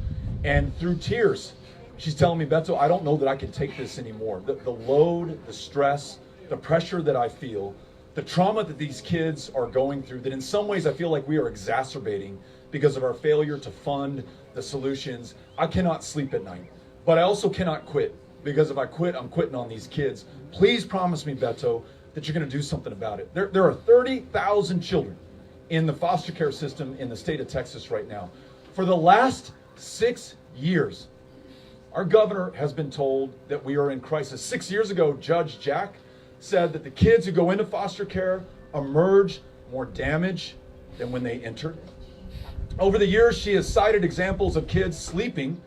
And through tears, she's telling me, Beto, I don't know that I can take this anymore. The load, the stress, the pressure that I feel, the trauma that these kids are going through, that in some ways I feel like we are exacerbating because of our failure to fund the solutions. I cannot sleep at night, but I also cannot quit, because if I quit, I'm quitting on these kids. Please promise me, Beto, that you're going to do something about it. There are 30,000 children in the foster care system in the state of Texas right now. For the last 6 years, our governor has been told that we are in crisis. 6 years ago, Judge Jack said that the kids who go into foster care emerge more damaged than when they entered. Over the years, she has cited examples of kids sleeping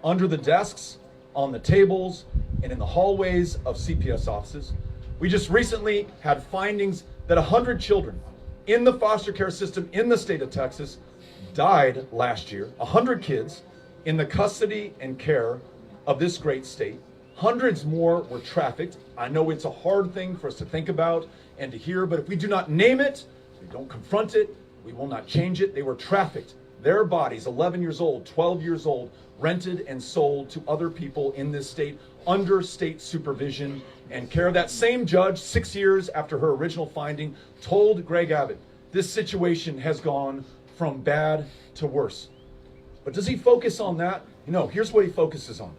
under the desks, on the tables, and in the hallways of CPS offices. We just recently had findings that 100 children in the foster care system in the state of Texas died last year. 100 kids in the custody and care of this great state. Hundreds more were trafficked. I know it's a hard thing for us to think about and to hear, but if we do not name it, we don't confront it, we will not change it. They were trafficked. Their bodies, 11 years old, 12 years old, rented and sold to other people in this state under state supervision and care. That same judge, 6 years after her original finding, told Greg Abbott, this situation has gone from bad to worse. But does he focus on that? No, here's what he focuses on.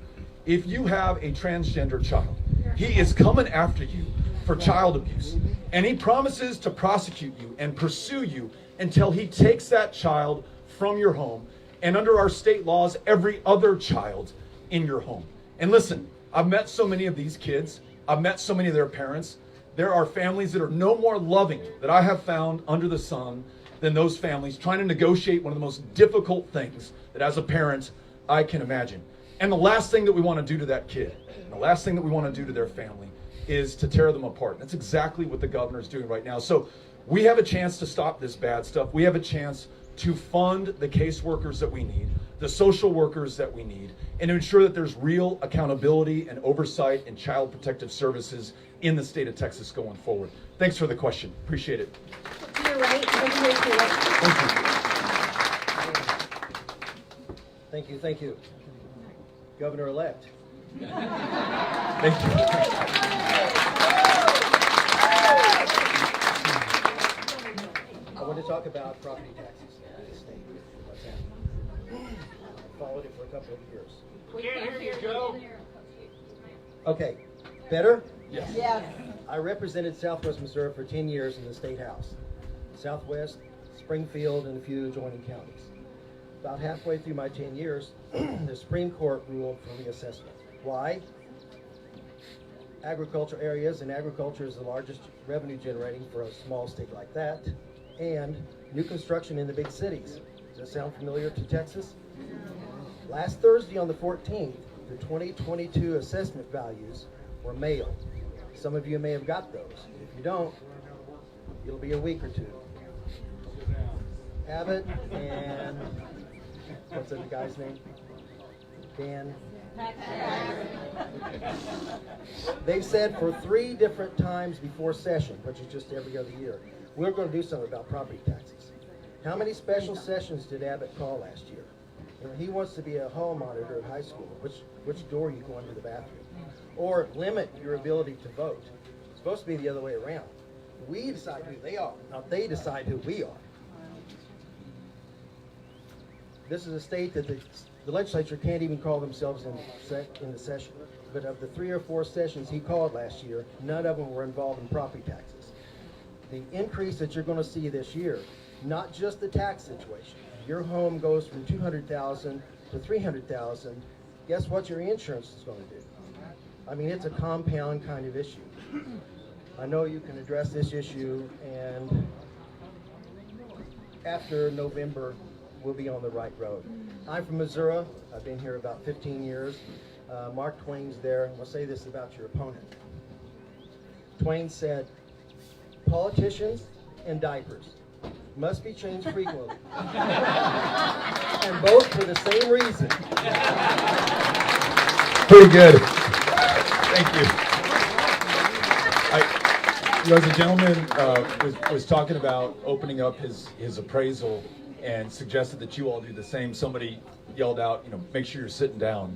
If you have a transgender child, he is coming after you for child abuse, and he promises to prosecute you and pursue you until he takes that child from your home, and under our state laws, every other child in your home. And listen, I've met so many of these kids. I've met so many of their parents. There are families that are no more loving that I have found under the sun than those families trying to negotiate one of the most difficult things that as a parent I can imagine. And the last thing that we want to do to that kid, and the last thing that we want to do to their family, is to tear them apart. That's exactly what the governor is doing right now. So we have a chance to stop this bad stuff. We have a chance to fund the caseworkers that we need, the social workers that we need, and to ensure that there's real accountability and oversight in child protective services in the state of Texas going forward. Thanks for the question. Appreciate it. To your right, over here to your right. Thank you. Thank you. Governor-elect. Thank you. I want to talk about property taxes in the state. What's happening? Followed it for a couple of years. Can't hear you, Joe. Okay. Better? Yes. I represented Southwest Missouri for 10 years in the State House. Southwest, Springfield, and a few adjoining counties. About halfway through my 10 years, the Supreme Court ruled for reassessment. Why? Agriculture areas, and agriculture is the largest revenue generating for a small state like that, and new construction in the big cities. Does that sound familiar to Texas? Last Thursday on the 14th, the 2022 assessment values were mailed. Some of you may have got those. If you don't, it'll be a week or two. Abbott and, what's the guy's name? Dan. They've said for 3 different times before session, which is just every other year, we're going to do something about property taxes. How many special sessions did Abbott call last year? And he wants to be a hall monitor at high school. Which door are you going to the bathroom? Or limit your ability to vote. It's supposed to be the other way around. We decide who they are, not they decide who we are. This is a state that the legislature can't even call themselves in the session. But of the 3 or 4 sessions he called last year, none of them were involved in property taxes. The increase that you're going to see this year, not just the tax situation. Your home goes from $200,000 to $300,000. Guess what your insurance is going to do? I mean, it's a compound kind of issue. I know you can address this issue, and after November, we'll be on the right road. I'm from Missouri. I've been here about 15 years. Mark Twain's there, and we'll say this about your opponent. Twain said, politicians and diapers must be changed frequently, and both for the same reason. Pretty good. Thank you. As a gentleman was talking about opening up his appraisal and suggested that you all do the same, somebody yelled out, make sure you're sitting down.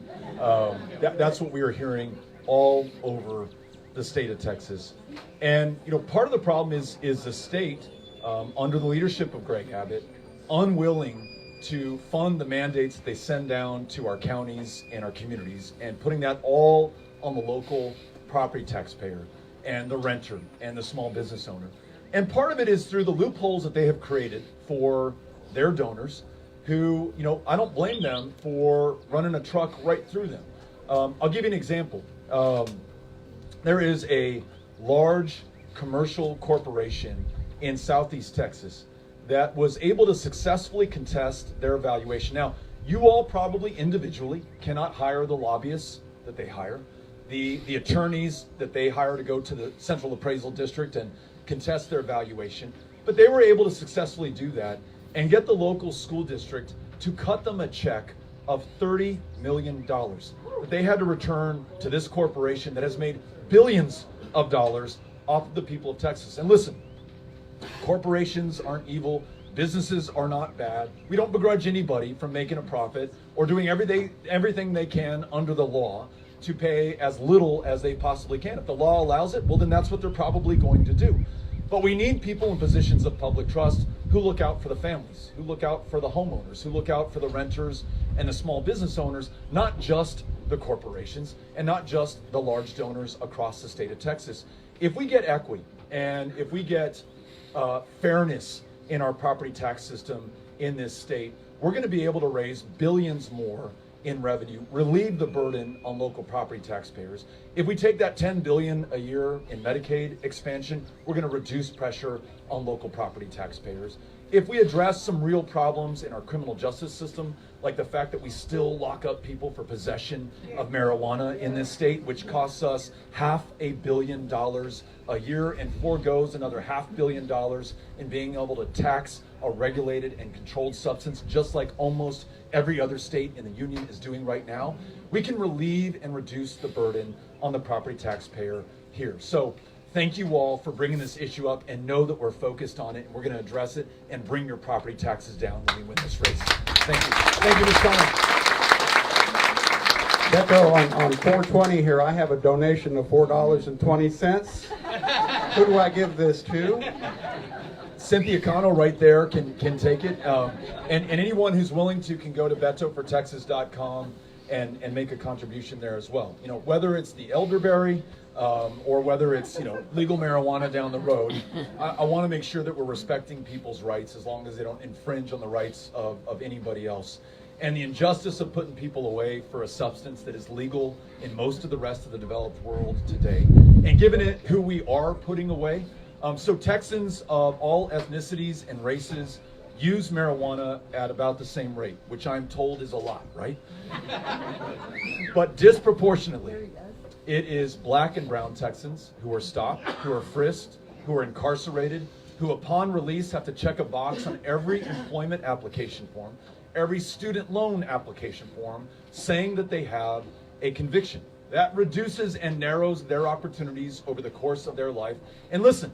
That's what we are hearing all over the state of Texas. And, part of the problem is the state, under the leadership of Greg Abbott, unwilling to fund the mandates that they send down to our counties and our communities, and putting that all on the local property taxpayer and the renter and the small business owner. And part of it is through the loopholes that they have created for their donors, who, I don't blame them for running a truck right through them. I'll give you an example. There is a large commercial corporation in Southeast Texas that was able to successfully contest their evaluation. Now, you all probably individually cannot hire the lobbyists that they hire, the attorneys that they hire to go to the Central Appraisal District and contest their evaluation, but they were able to successfully do that and get the local school district to cut them a check of $30 million that they had to return to this corporation that has made billions of dollars off of the people of Texas. And listen, corporations aren't evil. Businesses are not bad. We don't begrudge anybody from making a profit or doing everything they can under the law to pay as little as they possibly can. If the law allows it, well, then that's what they're probably going to do. But we need people in positions of public trust who look out for the families, who look out for the homeowners, who look out for the renters and the small business owners, not just the corporations and not just the large donors across the state of Texas. If we get equity and if we get fairness in our property tax system in this state, we're going to be able to raise billions more in revenue, relieve the burden on local property taxpayers. If we take that $10 billion a year in Medicaid expansion, we're going to reduce pressure on local property taxpayers. If we address some real problems in our criminal justice system, like the fact that we still lock up people for possession of marijuana in this state, which costs us $500 million a year and foregoes another $500 million in being able to tax a regulated and controlled substance, just like almost every other state in the union is doing right now, we can relieve and reduce the burden on the property taxpayer here. So thank you all for bringing this issue up, and know that we're focused on it and we're going to address it and bring your property taxes down when we win this race. Thank you. Thank you, Ms. Bonham. Beto, on 420 here, I have a donation of $4.20. Who do I give this to? Cynthia Connell right there can take it. And anyone who's willing to can go to betofortexas.com and make a contribution there as well. Whether it's the elderberry, or whether it's legal marijuana down the road, I want to make sure that we're respecting people's rights as long as they don't infringe on the rights of anybody else. And the injustice of putting people away for a substance that is legal in most of the rest of the developed world today, and given it who we are putting away. So Texans of all ethnicities and races use marijuana at about the same rate, which I'm told is a lot, right? But disproportionately, it is black and brown Texans who are stopped, who are frisked, who are incarcerated, who upon release have to check a box on every employment application form, every student loan application form, saying that they have a conviction. That reduces and narrows their opportunities over the course of their life. And listen,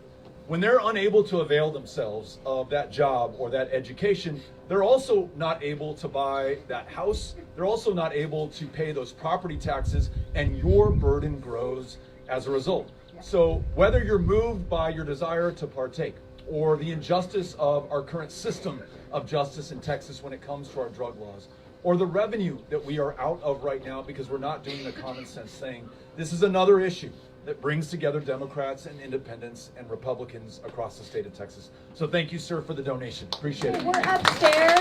when they're unable to avail themselves of that job or that education, they're also not able to buy that house. They're also not able to pay those property taxes, and your burden grows as a result. So whether you're moved by your desire to partake or the injustice of our current system of justice in Texas when it comes to our drug laws, or the revenue that we are out of right now because we're not doing the common sense thing, this is another issue that brings together Democrats and independents and Republicans across the state of Texas. So thank you, sir, for the donation. Appreciate it. We're upstairs.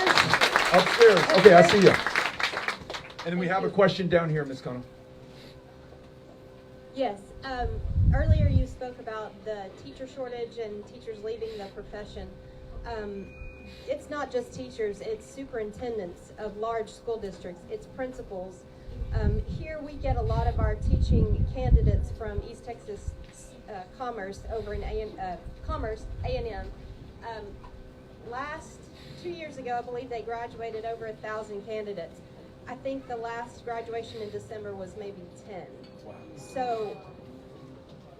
Upstairs. Okay, I see you. And then we have a question down here, Ms. Bonham. Yes. Earlier you spoke about the teacher shortage and teachers leaving the profession. It's not just teachers, it's superintendents of large school districts, it's principals. Here we get a lot of our teaching candidates from East Texas Commerce over in Commerce, A&M. Last 2 years ago, I believe they graduated over 1,000 candidates. I think the last graduation in December was maybe 10. Wow. So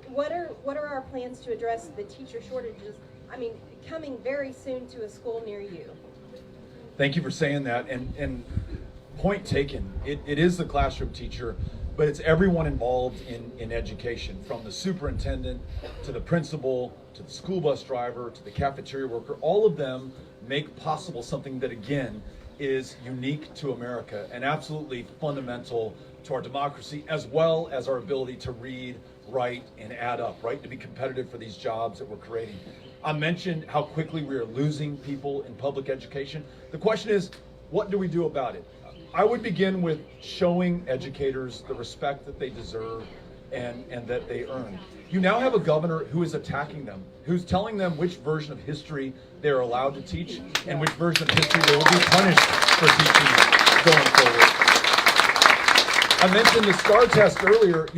what are our plans to address the teacher shortages? I mean, coming very soon to a school near you. Thank you for saying that. And point taken. It is the classroom teacher, but it's everyone involved in education, from the superintendent to the principal to the school bus driver to the cafeteria worker. All of them make possible something that, again, is unique to America and absolutely fundamental to our democracy, as well as our ability to read, write, and add up, right? To be competitive for these jobs that we're creating. I mentioned how quickly we are losing people in public education. The question is, what do we do about it? I would begin with showing educators the respect that they deserve and that they earn. You now have a governor who is attacking them, who's telling them which version of history they're allowed to teach and which version of history they will be punished for teaching going forward. I mentioned the STAR test earlier.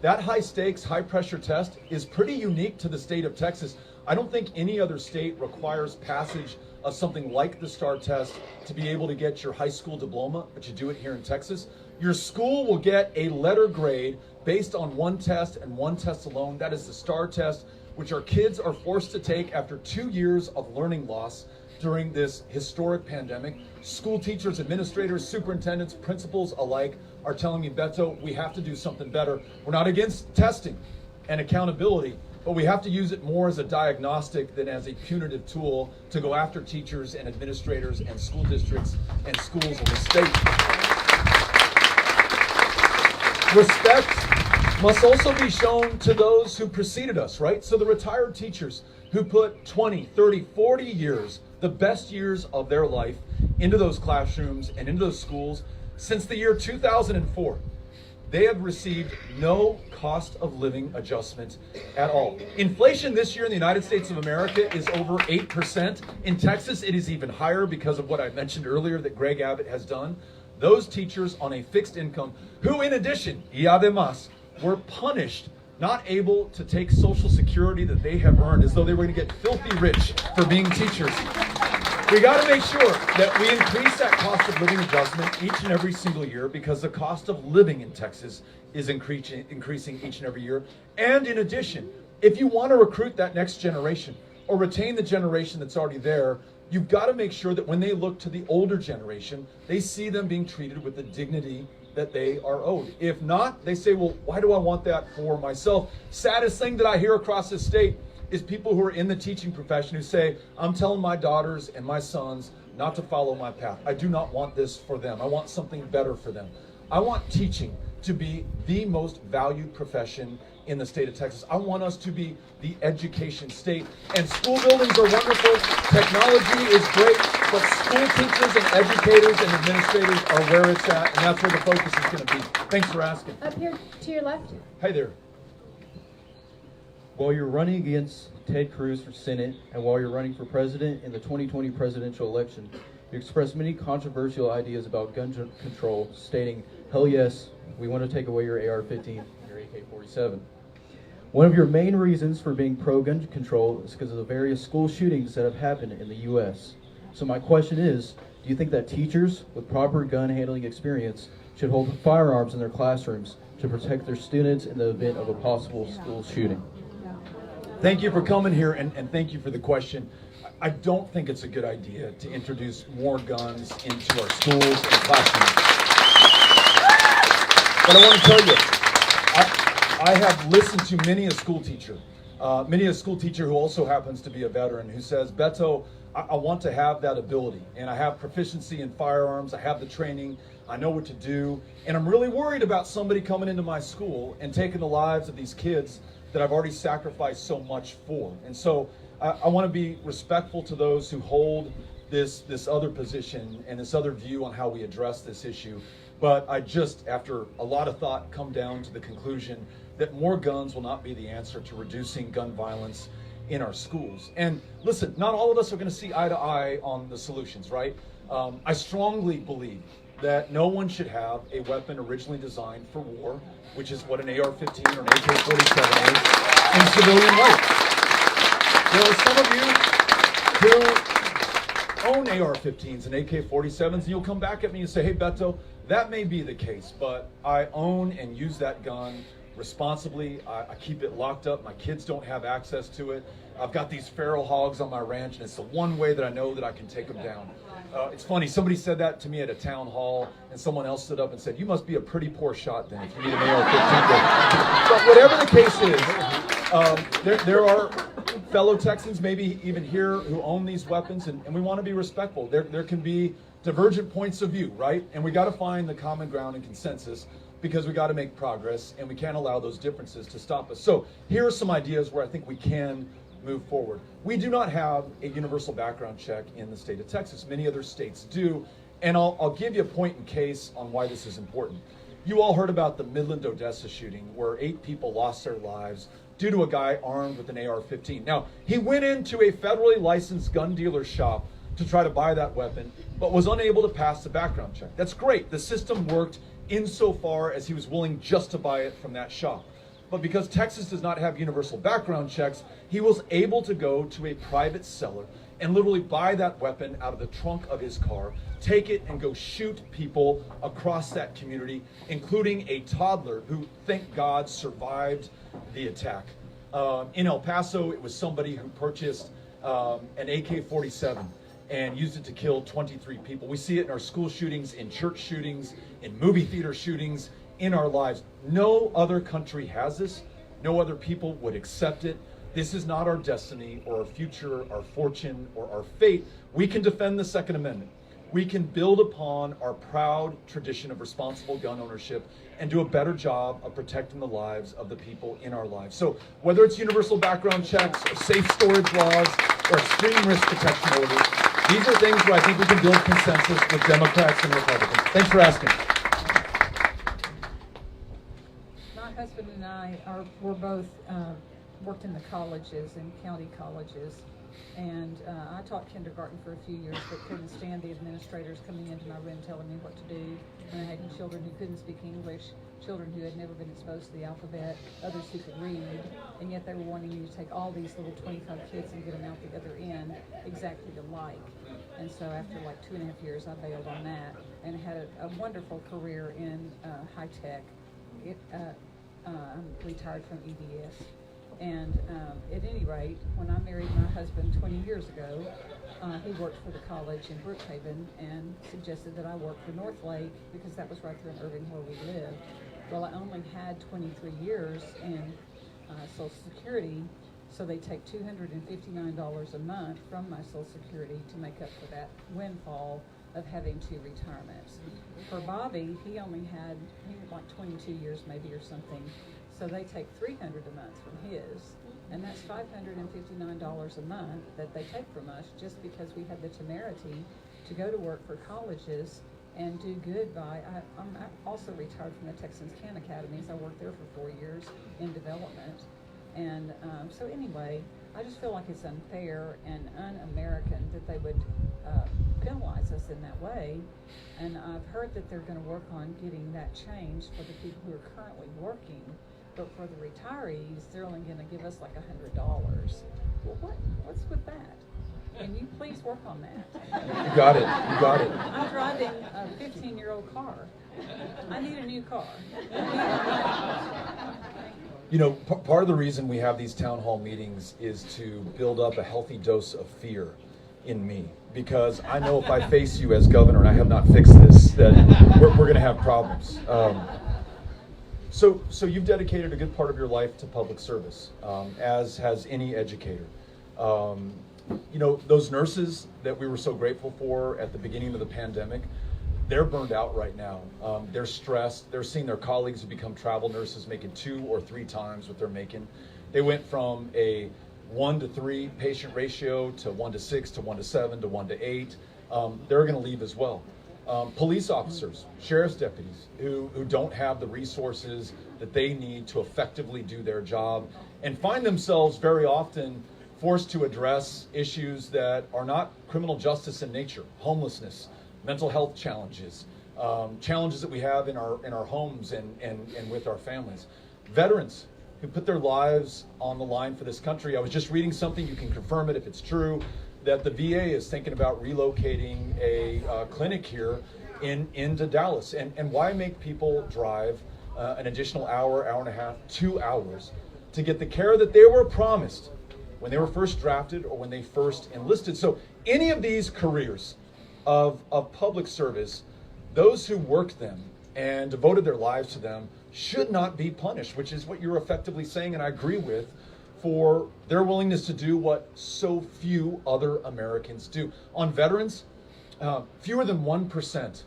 That high stakes, high pressure test is pretty unique to the state of Texas. I don't think any other state requires passage of something like the STAR test to be able to get your high school diploma, but you do it here in Texas. Your school will get a letter grade based on one test and one test alone. That is the STAR test, which our kids are forced to take after 2 years of learning loss during this historic pandemic. School teachers, administrators, superintendents, principals alike are telling me, Beto, we have to do something better. We're not against testing and accountability, but we have to use it more as a diagnostic than as a punitive tool to go after teachers and administrators and school districts and schools in the state. Respect must also be shown to those who preceded us, right? So the retired teachers who put 20, 30, 40 years, the best years of their life, into those classrooms and into those schools since the year 2004. They have received no cost of living adjustment at all. Inflation this year in the United States of America is over 8%. In Texas, it is even higher because of what I mentioned earlier that Greg Abbott has done. Those teachers on a fixed income, who in addition, y además, were punished, not able to take Social Security that they have earned, as though they were going to get filthy rich for being teachers. We got to make sure that we increase that cost of living adjustment each and every single year, because the cost of living in Texas is increasing each and every year. And in addition, if you want to recruit that next generation or retain the generation that's already there, you've got to make sure that when they look to the older generation, they see them being treated with the dignity that they are owed. If not, they say, well, why do I want that for myself? Saddest thing that I hear across this state is people who are in the teaching profession who say, I'm telling my daughters and my sons not to follow my path. I do not want this for them. I want something better for them. I want teaching to be the most valued profession in the state of Texas. I want us to be the education state. And school buildings are wonderful. Technology is great. But school teachers and educators and administrators are where it's at. And that's where the focus is going to be. Thanks for asking. Up here to your left. Hey there. While you're running against Ted Cruz for Senate and while you're running for president in the 2020 presidential election, you expressed many controversial ideas about gun control, stating, "Hell yes, we want to take away your AR-15 and your AK-47. One of your main reasons for being pro-gun control is because of the various school shootings that have happened in the U.S. So my question is, do you think that teachers with proper gun handling experience should hold firearms in their classrooms to protect their students in the event of a possible school shooting?" Thank you for coming here, and thank you for the question. I don't think it's a good idea to introduce more guns into our schools and classrooms. But I want to tell you, I have listened to many a school teacher who also happens to be a veteran, who says, "Beto, I want to have that ability, and I have proficiency in firearms, I have the training, I know what to do, and I'm really worried about somebody coming into my school and taking the lives of these kids that I've already sacrificed so much for." And so I want to be respectful to those who hold this other position and this other view on how we address this issue. But I just, after a lot of thought, come down to the conclusion that more guns will not be the answer to reducing gun violence in our schools. And listen, not all of us are going to see eye to eye on the solutions, right? I strongly believe that no one should have a weapon originally designed for war, which is what an AR-15 or an AK-47 is, in civilian life. There are some of you who own AR-15s and AK-47s, and you'll come back at me and say, "Hey, Beto, that may be the case, but I own and use that gun responsibly. I keep it locked up. My kids don't have access to it. I've got these feral hogs on my ranch, and it's the one way that I know that I can take them down." It's funny, somebody said that to me at a town hall, and someone else stood up and said, "You must be a pretty poor shot then if you need an AR-15. But whatever the case is, there are fellow Texans, maybe even here, who own these weapons, and we want to be respectful. There can be divergent points of view, right? And we got to find the common ground and consensus, because we got to make progress, and we can't allow those differences to stop us. So here are some ideas where I think we can move forward. We do not have a universal background check in the state of Texas. Many other states do, and I'll give you a point in case on why this is important. You all heard about the Midland, Odessa shooting, where 8 people lost their lives due to a guy armed with an AR-15. Now, he went into a federally licensed gun dealer shop to try to buy that weapon, but was unable to pass the background check. That's great. The system worked insofar as he was willing just to buy it from that shop. But because Texas does not have universal background checks, he was able to go to a private seller and literally buy that weapon out of the trunk of his car, take it and go shoot people across that community, including a toddler who, thank God, survived the attack. In El Paso, it was somebody who purchased an AK-47 and used it to kill 23 people. We see it in our school shootings, in church shootings, in movie theater shootings, in our lives. No other country has this. No other people would accept it. This is not our destiny or our future, our fortune, or our fate. We can defend the Second Amendment. We can build upon our proud tradition of responsible gun ownership and do a better job of protecting the lives of the people in our lives. So whether it's universal background checks or safe storage laws or extreme risk protection orders, these are things where I think we can build consensus with Democrats and Republicans. Thanks for asking. My husband and I were both worked in the colleges, in county colleges, and I taught kindergarten for a few years, but couldn't stand the administrators coming into my room telling me what to do. And I had children who couldn't speak English, children who had never been exposed to the alphabet, others who could read, and yet they were wanting me to take all these little 25 kids and get them out the other end exactly alike. And so after like 2.5 years, I bailed on that and had a wonderful career in high tech. I'm retired from EBS. And at any rate, when I married my husband 20 years ago, he worked for the college in Brookhaven and suggested that I work for Northlake because that was right there in Irving where we lived. Well, I only had 23 years in Social Security, so they take $259 a month from my Social Security to make up for that windfall of having two retirements. For Bobby, he had like 22 years maybe or something, so they take $300 a month from his, and that's $559 a month that they take from us just because we had the temerity to go to work for colleges and do good by, I'm also retired from the Texas Can Academies. I worked there for 4 years in development. And so anyway, I just feel like it's unfair and un-American that they would penalize us in that way. And I've heard that they're going to work on getting that changed for the people who are currently working. But for the retirees, they're only going to give us like $100. Well, what's with that? Can you please work on that? You got it. You got it. I'm driving a 15-year-old car. I need a new car. You know, part of the reason we have these town hall meetings is to build up a healthy dose of fear in me. Because I know if I face you as governor and I have not fixed this, that we're going to have problems. So you've dedicated a good part of your life to public service, as has any educator. You know, those nurses that we were so grateful for at the beginning of the pandemic, they're burned out right now. They're stressed. They're seeing their colleagues who become travel nurses making 2 or 3 times what they're making. They went from a 1 to 3 patient ratio to 1 to 6 to 1 to 7 to 1 to 8. They're going to leave as well. Police officers, sheriff's deputies who don't have the resources that they need to effectively do their job and find themselves very often forced to address issues that are not criminal justice in nature: homelessness, mental health challenges, challenges that we have in our homes and with our families. Veterans who put their lives on the line for this country. I was just reading something, you can confirm it if it's true, that the VA is thinking about relocating a clinic here into Dallas. And why make people drive an additional hour, hour and a half, 2 hours to get the care that they were promised when they were first drafted or when they first enlisted? So any of these careers of public service, those who worked them and devoted their lives to them should not be punished, which is what you're effectively saying, and I agree with, for their willingness to do what so few other Americans do. On veterans, fewer than 1%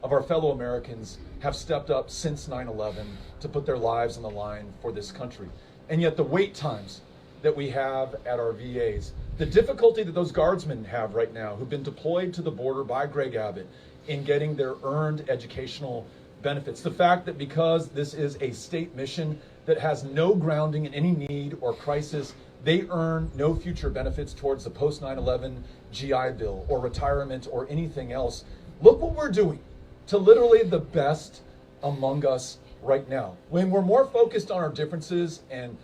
of our fellow Americans have stepped up since 9/11 to put their lives on the line for this country. And yet the wait times that we have at our VAs, the difficulty that those guardsmen have right now who've been deployed to the border by Greg Abbott in getting their earned educational benefits, the fact that because this is a state mission that has no grounding in any need or crisis, they earn no future benefits towards the post 9/11 GI Bill or retirement or anything else. Look what we're doing to literally the best among us right now. When we're more focused on our differences and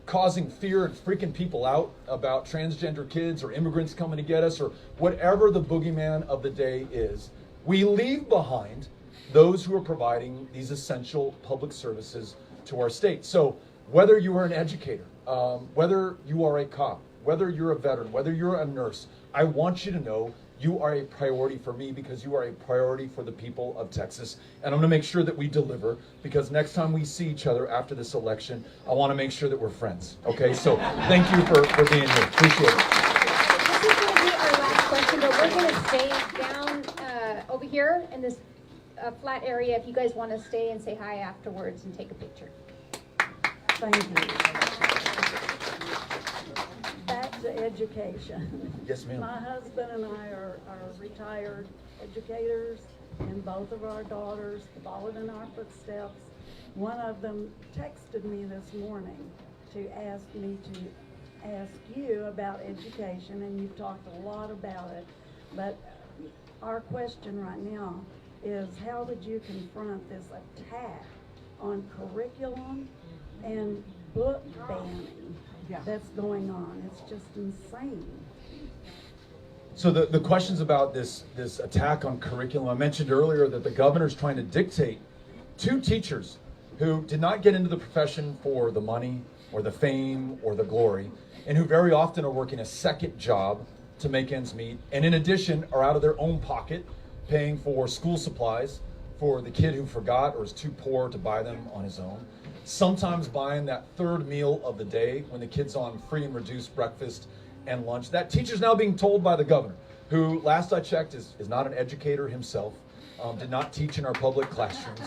causing fear and freaking people out about transgender kids or immigrants coming to get us or whatever the boogeyman of the day is, we leave behind those who are providing these essential public services to our state. So whether you are an educator, whether you are a cop, whether you're a veteran, whether you're a nurse, I want you to know you are a priority for me because you are a priority for the people of Texas. And I'm going to make sure that we deliver, because next time we see each other after this election, I want to make sure that we're friends. Okay, so thank you for being here. Appreciate it. This is going to be our last question, but we're going to stay down over here in this flat area if you guys want to stay and say hi afterwards and take a picture. Thank you. Back to education. Yes, ma'am. My husband and I are retired educators, and both of our daughters followed in our footsteps. One of them texted me this morning to ask me to ask you about education, and you've talked a lot about it. But our question right now is, how would you confront this attack on curriculum and book banning that's going on? It's just insane. So the questions about this attack on curriculum, I mentioned earlier that the governor's trying to dictate to teachers who did not get into the profession for the money or the fame or the glory, and who very often are working a second job to make ends meet, and in addition are out of their own pocket paying for school supplies for the kid who forgot or is too poor to buy them on his own, sometimes buying that third meal of the day when the kid's on free and reduced breakfast and lunch. That teacher's now being told by the governor, who, last I checked, is not an educator himself, did not teach in our public classrooms.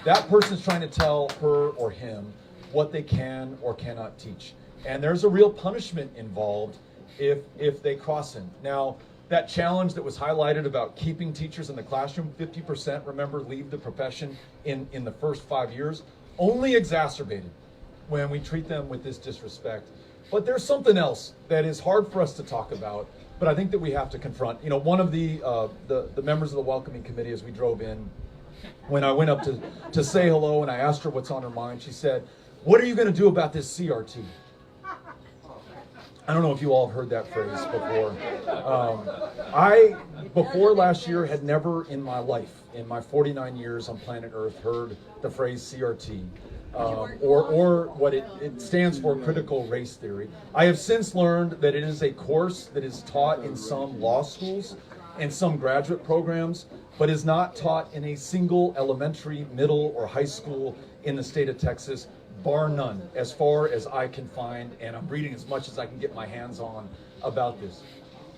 That person's trying to tell her or him what they can or cannot teach. And there's a real punishment involved if they cross him. Now, that challenge that was highlighted about keeping teachers in the classroom, 50%, remember, leave the profession in the first 5 years, only exacerbated when we treat them with this disrespect. But there's something else that is hard for us to talk about, but I think that we have to confront. You know, one of the members of the welcoming committee, as we drove in, when I went up to say hello and I asked her what's on her mind, she said, "What are you going to do about this CRT?" I don't know if you all have heard that phrase before. I, before last year, had never in my life, in my 49 years on planet Earth, heard the phrase CRT, or what it stands for, critical race theory. I have since learned that it is a course that is taught in some law schools and some graduate programs, but is not taught in a single elementary, middle, or high school in the state of Texas, bar none, as far as I can find, and I'm reading as much as I can get my hands on about this.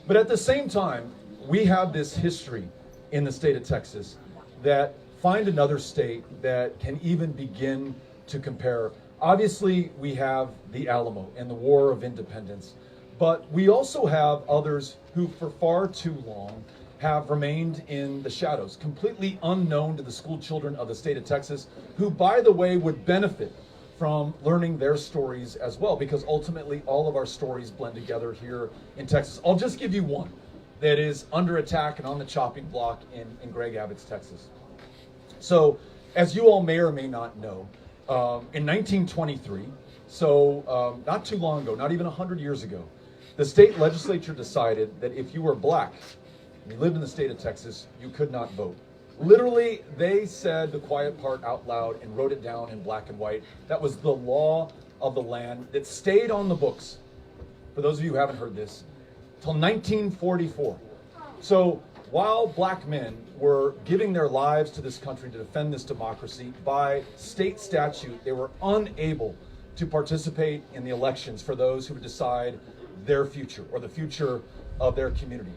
But at the same time, we have this history in the state of Texas that find another state that can even begin to compare. Obviously, we have the Alamo and the War of Independence, but we also have others who for far too long have remained in the shadows, completely unknown to the school children of the state of Texas, who, by the way, would benefit from learning their stories as well, because ultimately all of our stories blend together here in Texas. I'll just give you one that is under attack and on the chopping block in Greg Abbott's Texas. So, as you all may or may not know, in 1923, so not too long ago, not even 100 years ago, the state legislature decided that if you were black and you lived in the state of Texas, you could not vote. Literally, they said the quiet part out loud and wrote it down in black and white. That was the law of the land that stayed on the books, for those of you who haven't heard this, till 1944. So while black men were giving their lives to this country to defend this democracy, by state statute, they were unable to participate in the elections for those who would decide their future or the future of their community.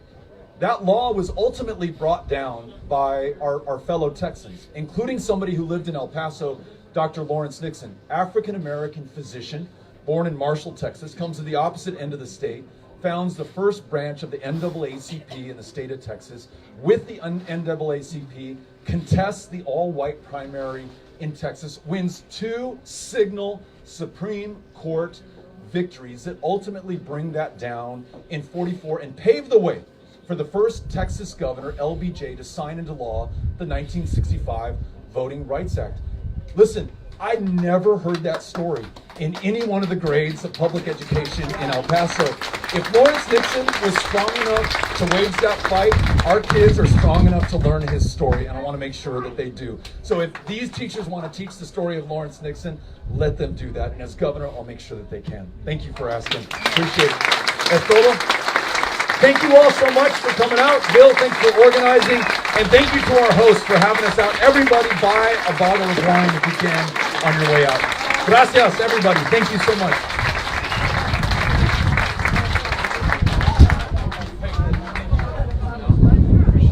That law was ultimately brought down by our fellow Texans, including somebody who lived in El Paso, Dr. Lawrence Nixon, African-American physician, born in Marshall, Texas, comes to the opposite end of the state, founds the first branch of the NAACP in the state of Texas. With the NAACP, contests the all-white primary in Texas, wins 2 signal Supreme Court victories that ultimately bring that down in 44 and pave the way for the first Texas governor, LBJ, to sign into law the 1965 Voting Rights Act. Listen, I never heard that story in any one of the grades of public education in El Paso. If Lawrence Nixon was strong enough to wage that fight, our kids are strong enough to learn his story, and I want to make sure that they do. So if these teachers want to teach the story of Lawrence Nixon, let them do that. And as governor, I'll make sure that they can. Thank you for asking. Appreciate it. Estola? Thank you all so much for coming out. Bill, thanks for organizing. And thank you to our hosts for having us out. Everybody buy a bottle of wine if you can on your way out. Gracias, everybody. Thank you so much.